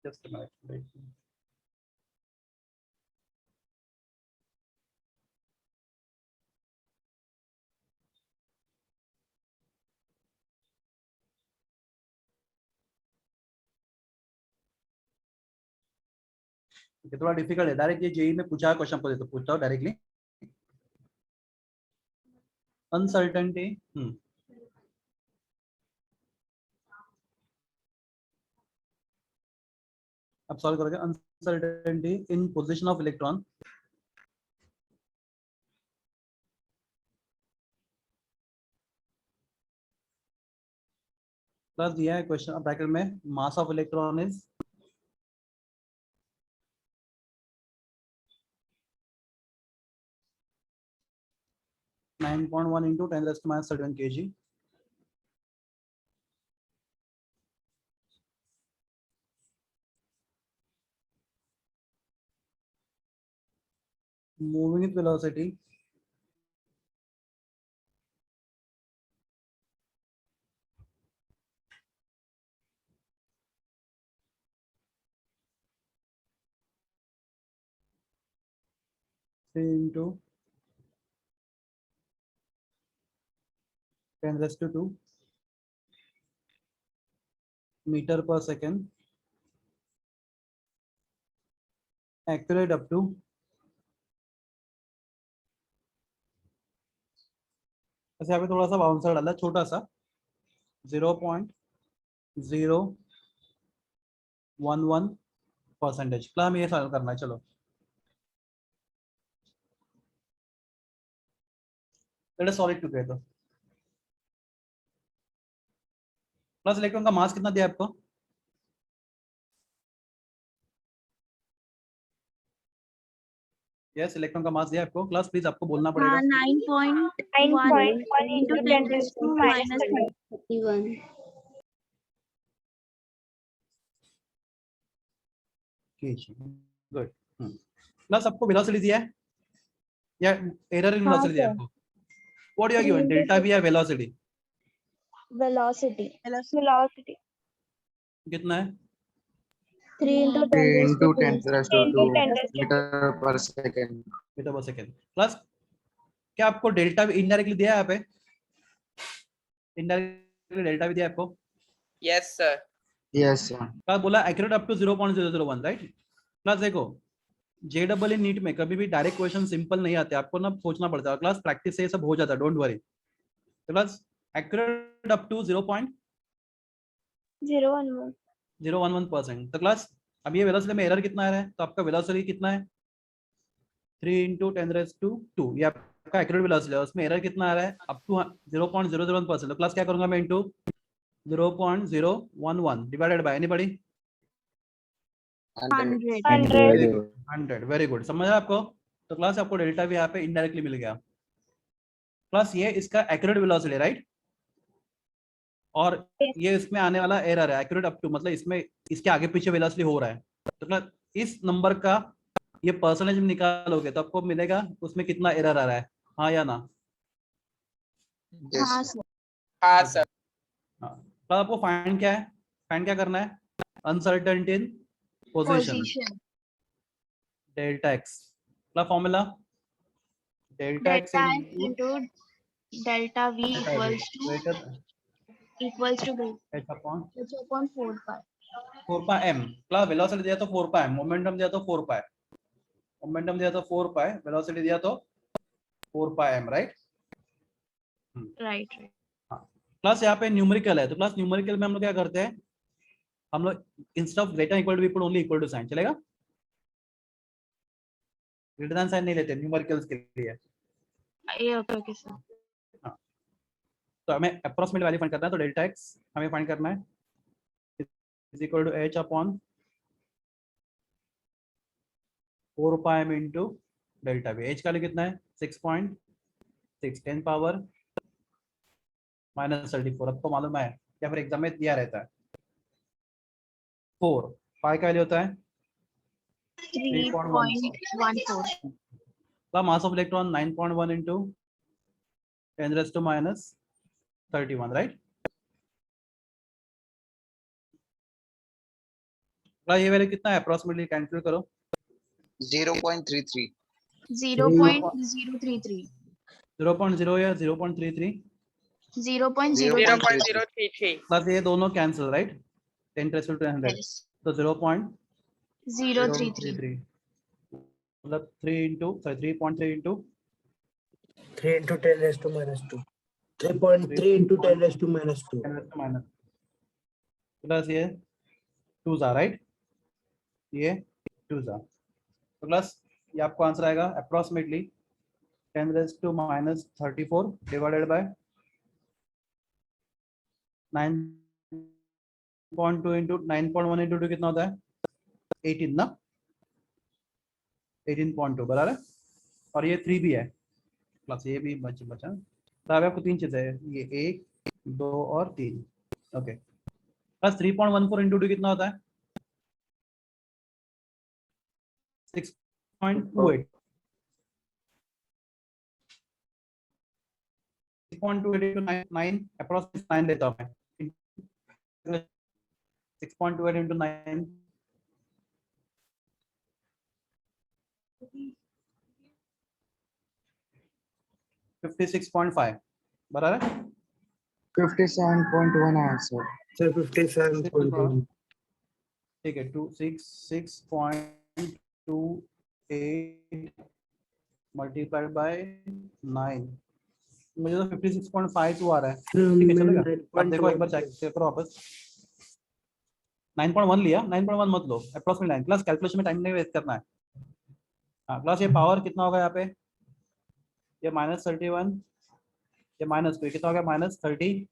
Just a minute. ये थोड़ा डिफिकल्ट है, डायरेक्ट ये जेई में पूछा क्वेश्चन आपको देता पूछता हूँ डायरेक्टली। अनसर्टेनिटी, अब सॉल्व करोगे। Uncertainty in position of electron plus दिया है क्वेश्चन ब्रैकेट में mass of electron is 9.1 into 10 raised to minus 31 kg. Moving with velocity into 10 raised to 2 meter per second, accurate up to ऐसे यहाँ पे थोड़ा सा बाउंसर डाला छोटा सा 0.011%। प्लस हमें ये सॉल्व करना है। चलो let us solve it together. Plus electron का मास कितना दिया आपको? यस इलेक्ट्रॉन का मास दिया आपको। क्लास प्लीज आपको बोलना पड़ेगा। हाँ 9.1 into 10 raised to minus 31. Good. Plus आपको वेलोसिटी दिया है या एरर इन वेलोसिटी दिया है आपको? What you are given, delta V या वेलोसिटी? वेलोसिटी। कितना है? 3 into 10 3 raised to into 10 2. raised to 2 meter per second. Metre per second. Plus क्या आपको डेल्टा वी इनडायरेक्टली दिया है यहाँ पे? इनडायरेक्टली डेल्टा वी दिया है आपको? Yes, sir. Yes, sir. क्या बोला? Accurate up to 0.001, right? Plus देखो जेडबल इन नीट में कभी भी डायरेक्ट क्वेश्चन सिंपल नहीं आते, आपको ना सोचना पड़ता है। क्लास प्रैक्टिस से ये सब हो जाता है, डोंट वरी। तो प्लस एक्यूरेट अप टू 0.011%। तो क्लास अब ये वेलोसिटी में एरर कितना आ रहा है? तो आपका वेलोसिटी कितना है? 3 into 10 raised to 2। ये आपका एक्यूरेट वेलोसिटी है, उसमें एरर कितना आ रहा है? Up to 0.001%। तो क्लास क्या करूंगा मैं? Into 0.011 divided by anybody 100। Very good, समझ रहा आपको? तो क्लास आपको डेल्टा भी यहाँ पे इनडायरेक्टली मिल गया। प्लस ये इसका एक्यूरेट वेलोसिटी, राइट? और ये इसमें आने वाला एरर है एक्यूरेट अप टू, मतलब इसमें इसके आगे पीछे वेलोसिटी हो रहा है, तो मतलब इस नंबर का ये परसेंटेज में निकालोगे तो आपको मिलेगा उसमें कितना एरर आ रहा है, हाँ या ना? Yes, हाँ sir. सर। हाँ सर। हाँ, तो आपको फाइंड क्या है, फाइंड क्या करना है, uncertainty in position, position delta x का formula, delta x delta x into delta v equals to h upon h upon 4 pi 4 pi m, plus velocity दिया तो 4 पाई, मोमेंटम दिया तो 4 पाई, मोमेंटम दिया तो 4 पाई, वेलोसिटी दिया तो 4 pi m, right? Right. Plus यहाँ पे न्यूमेरिकल है, तो प्लस न्यूमेरिकल में हम लोग क्या करते हैं, हम लोग instead of greater equal to we put only equal to sign, चलेगा? ग्रेटर देन साइन नहीं लेते न्यूमेरिकल्स के लिए। ये ओके सर। तो हमें अप्रोक्सीमेट वैल्यू फाइंड करना है, तो डेल्टा एक्स हमें फाइंड करना है is equal to h upon 4 pi m into delta V. h का लिए कितना है 6.6, 10 पावर -34, आपको मालूम है या फिर एग्जाम में दिया रहता है। 4 पाई का वैल्यू होता है 3.14 the mass of electron 9.1 into 10 raised to minus 31, right? ये वैल्यू कितना है अप्रोक्सीमेटली कैलकुलेट करो। 0.33. 0.033 0.0 या 0.33 0.033 0.033 प्लस ये दोनों कैंसिल, राइट? 10 raised to 100, तो 0.033 मतलब 3 into 3.3 into 3 into 10 raised to minus 2. 3.3 into 10 raised to minus 2. 10 raised to minus plus ये 2 जा, राइट? ये 2 जा, तो प्लस ये आपको आंसर आएगा approximately 10 raised to minus 34 divided by 9.2 into 9.1 into 2 कितना होता है 18 ना, 18.2 बराबर है, और ये 3 भी है प्लस ये भी बचा। तो अब आपको 3 चीजें है, ये 1 2 और 3, ओके। प्लस 3.14 into 2 कितना होता है 6.28, 6.28 into 9 अप्रोक्सीमेट 9 लेता हूं मैं, 6.28 into 9 56.5 बराबर है। 57.1 answer. So 57.1. ठीक है 266.28 मल्टीप्लाइड बाय 9, मुझे तो 56.52 आ रहा है, ठीक है चलेगा। अब देखो एक बार चेक करो वापस, 9.1 लिया, 9.1 मत लो, अप्रोक्सीमेट 9 प्लस कैलकुलेशन में टाइम नहीं वेस्ट करना है। हाँ प्लस ये पावर कितना होगा यहाँ पे, ये -31, ये -2 कितना हो गया -30,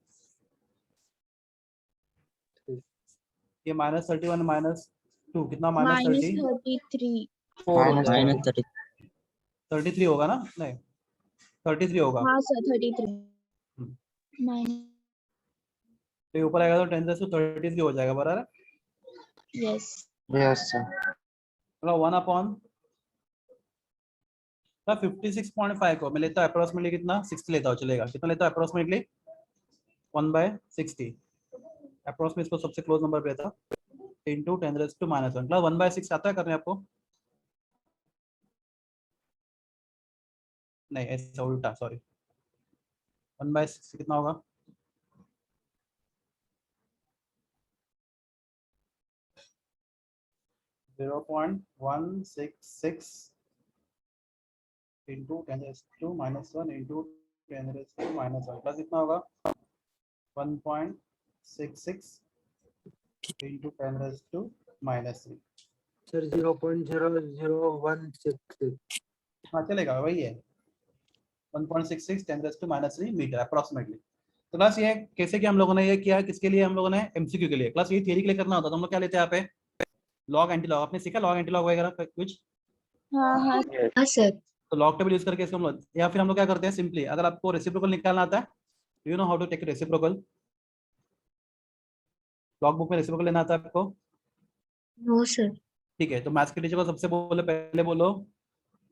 ये -31 -2 कितना -30 -33 Minus 30. 33 होगा ना, नहीं 33 होगा, हाँ सर 33 तो ये ऊपर आएगा तो 10 to 33 हो जाएगा बराबर है। Yes Yes, sir. मतलब 1 अपॉन 56.5 को मैं लेता हूँ अप्रोक्सीमेटली कितना 60 लेता हूँ, चलेगा? कितना लेता हूँ अप्रोक्सीमेटली 1/60, अप्रोक्सीमेट इसको सबसे क्लोज नंबर पे लेता इंटू 10 raised to -1, मतलब 1/6 आता है करने आपको, नहीं ऐसा उल्टा, सॉरी 1/6 कितना होगा 0.166 into 10 raised to -1 into 10 raised to -1 plus कितना होगा 1.66 इंटू 10 raised to -3, Sir 0.00166. हाँ चलेगा वही है 1.66 10 raised to -3 मीटर अप्रोक्सीमेटली। तो क्लास ये कैसे कि हम लोगों ने ये किया, किसके लिए हम लोगों ने एमसीक्यू के लिए, क्लास ये थियरी के लिए करना होता तो हम लोग क्या लेते हैं यहाँ पे लॉग एंटी लॉग, आपने सीखा लॉग एंटी लॉग वगैरह कुछ, हाँ हाँ हाँ सर। तो लॉग टेबल यूज करके इसको हम लोग, या फिर हम लोग क्या करते हैं सिंपली, अगर आपको रेसिप्रोकल निकालना आता है, you know how to take reciprocal, log book में रेसिप्रोकल लेना आता है आपको? No sir. ठीक है, तो मैथ्स के टीचर को सबसे पहले बोलो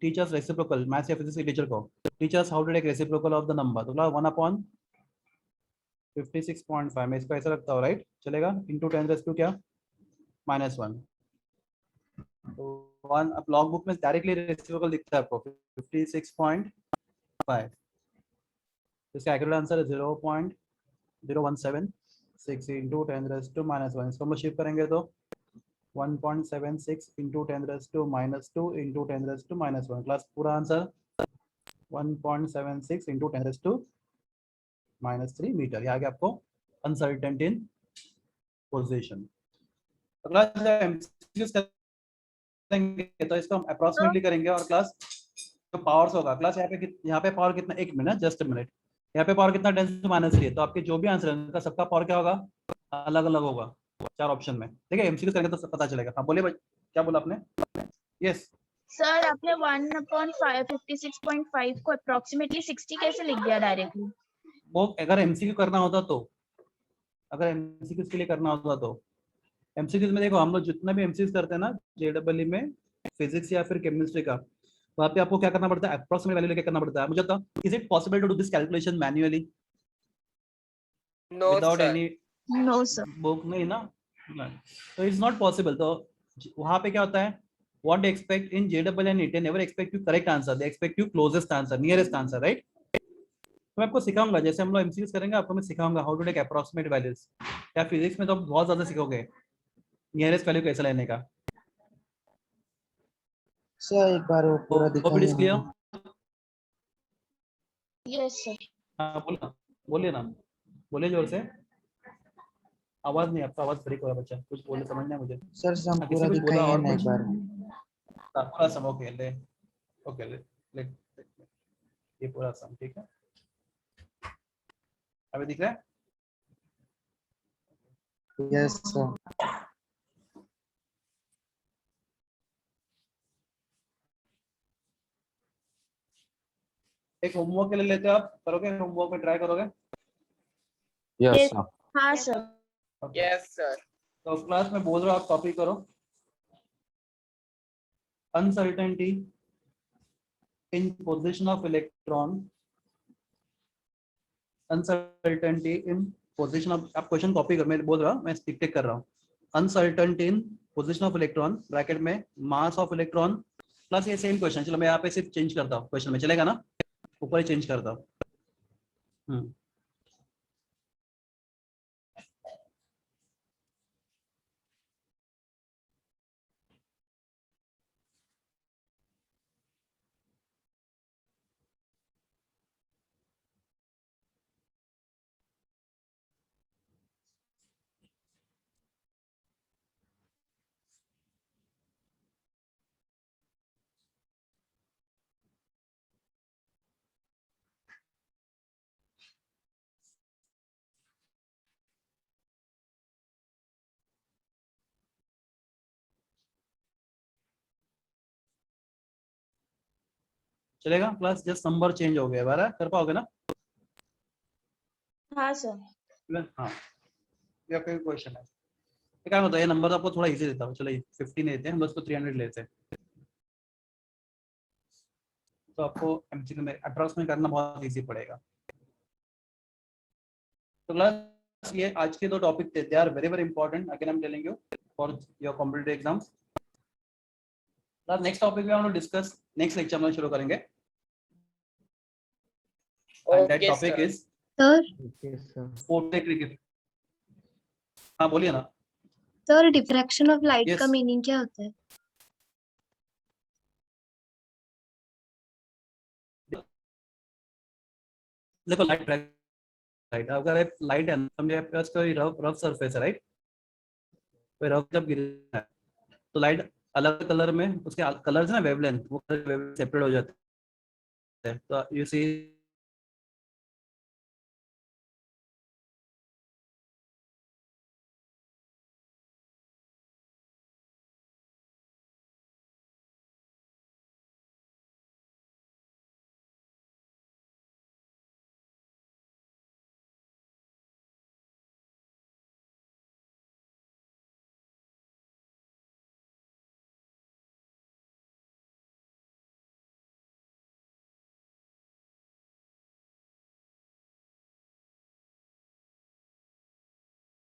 टीचर्स रेसिप्रोकल, मैथ्स या फिजिक्स के टीचर को, teachers how to take reciprocal of the number, तो 1/56.5 में इसको ऐसा रखता हूँ, राइट? चलेगा, इंटू 10⁻² क्या -1, तो 1 अब लॉग बुक में डायरेक्टली रेसिप्रोकल दिखता है आपको 56.5, इसका एक्यूरेट आंसर है 0.0176 इंटू 10⁻⁻1, इसको हम लोग शिफ्ट करेंगे तो 1.76 इंटू 10⁻² इंटू 10⁻⁻1, क्लास पूरा आंसर 1.76 इंटू 10⁻³ मीटर। ये आ गया आपको अनसर्टेनिटी इन पोजीशन। तो क्लास एमसीक्यूज करेंगे तो इसको हम अप्रोक्सीमेटली करेंगे, और क्लास जो पावर्स होगा, क्लास यहाँ पे पावर कितना, 1 मिनट जस्ट अ मिनट, यहाँ पे पावर कितना 10⁻³ है, तो आपके जो भी आंसर है उनका सबका पावर क्या होगा, अलग अलग होगा 4 ऑप्शन में, ठीक है? एमसीक्यूज करेंगे तो सब पता चलेगा। हाँ बोलिए भाई, क्या बोला आपने? यस सर आपने 1/56.5 को अप्रोक्सीमेटली 60 कैसे लिख दिया डायरेक्टली? वो अगर एमसीक्यू करना होता तो, अगर एमसीक्यूज के लिए करना होता तो, एमसीक्यूज में देखो हम लोग जितना भी एमसीक्यूज करते हैं ना जेडब्ल्यू में, फिजिक्स या फिर केमिस्ट्री का, वहाँ पे आपको क्या करना पड़ता है, अप्रोक्सीमेट वैल्यू लेके करना पड़ता है। मुझे बताओ, is it possible to do this calculation manually No, without sir. Any no sir. Book? नहीं ना, तो इट्स नॉट पॉसिबल। तो वहाँ पे क्या होता है, what they expect in JEE and NEET, they never expect you correct answer, they expect you closest answer, nearest answer, right? तो मैं आपको सिखाऊंगा, जैसे हम लोग एमसीक्यूज करेंगे आपको मैं सिखाऊंगा how to take approximate values, या फिजिक्स में तो बहुत ज्यादा सीखोगे नियरेस्ट वैल्यू कैसे लेने का। सर एक बार वो पूरा दिखाइए क्लियर? मुझे। Yes sir. हाँ बोलिए ना, बोलिए जोर से, आवाज नहीं, आपका आवाज ब्रेक हो रहा है बच्चा, कुछ बोले समझना है मुझे। सर से हम हाँ, पूरा किसी कुछ बोला दिखाइए और ना कुछ? एक बार। पूरा सम, ओके ले, ओके ले, ये पूरा सम, ठीक है, अभी दिख रहा है? Yes sir. एक होमवर्क के लिए लेते हो, आप करोगे होमवर्क में, ट्राई करोगे? Yes sir. हाँ सर। Yes, sir. तो क्लास में बोल रहा हूँ, आप कॉपी करो। Uncertainty in position of electron, uncertainty in position of, आप क्वेश्चन कॉपी कर, मैं बोल रहा हूँ, मैं टिक कर रहा हूँ। Uncertainty in position of electron bracket में मास ऑफ इलेक्ट्रॉन प्लस ये सेम क्वेश्चन, चलो मैं यहाँ पे सिर्फ चेंज करता हूँ क्वेश्चन में, चलेगा ना? ऊपर ही चेंज करता हूँ। चलेगा क्लास? जस्ट नंबर चेंज हो गया, बारह कर पाओगे ना? हाँ सर। हाँ, या कोई क्वेश्चन है? क्या होता है, ये नंबर आपको थोड़ा इजी देता हूँ, चलो 50 लेते हैं हम, उसको 300 लेते हैं, तो आपको एमसीक्यू में अप्रॉक्सीमेट करना बहुत इजी पड़ेगा। तो क्लास ये आज के 2 टॉपिक थे, they are very very important, again I am telling you for your competitive exams. Class next topic में हम लोग डिस्कस नेक्स्ट लेक्चर में शुरू करेंगे, and that Okay, topic sir. Is sir photoelectric. हाँ बोलिए ना। Sir diffraction of light Yes. का मीनिंग क्या होता है? देखो लाइट, राइट, अगर एक लाइट है समझे आपके पास कोई रफ सरफेस है, राइट, कोई रफ जब गिरता है तो लाइट अलग कलर में, उसके कलर्स ना वेवलेंथ, वो सेपरेट हो जाते हैं, तो यू सी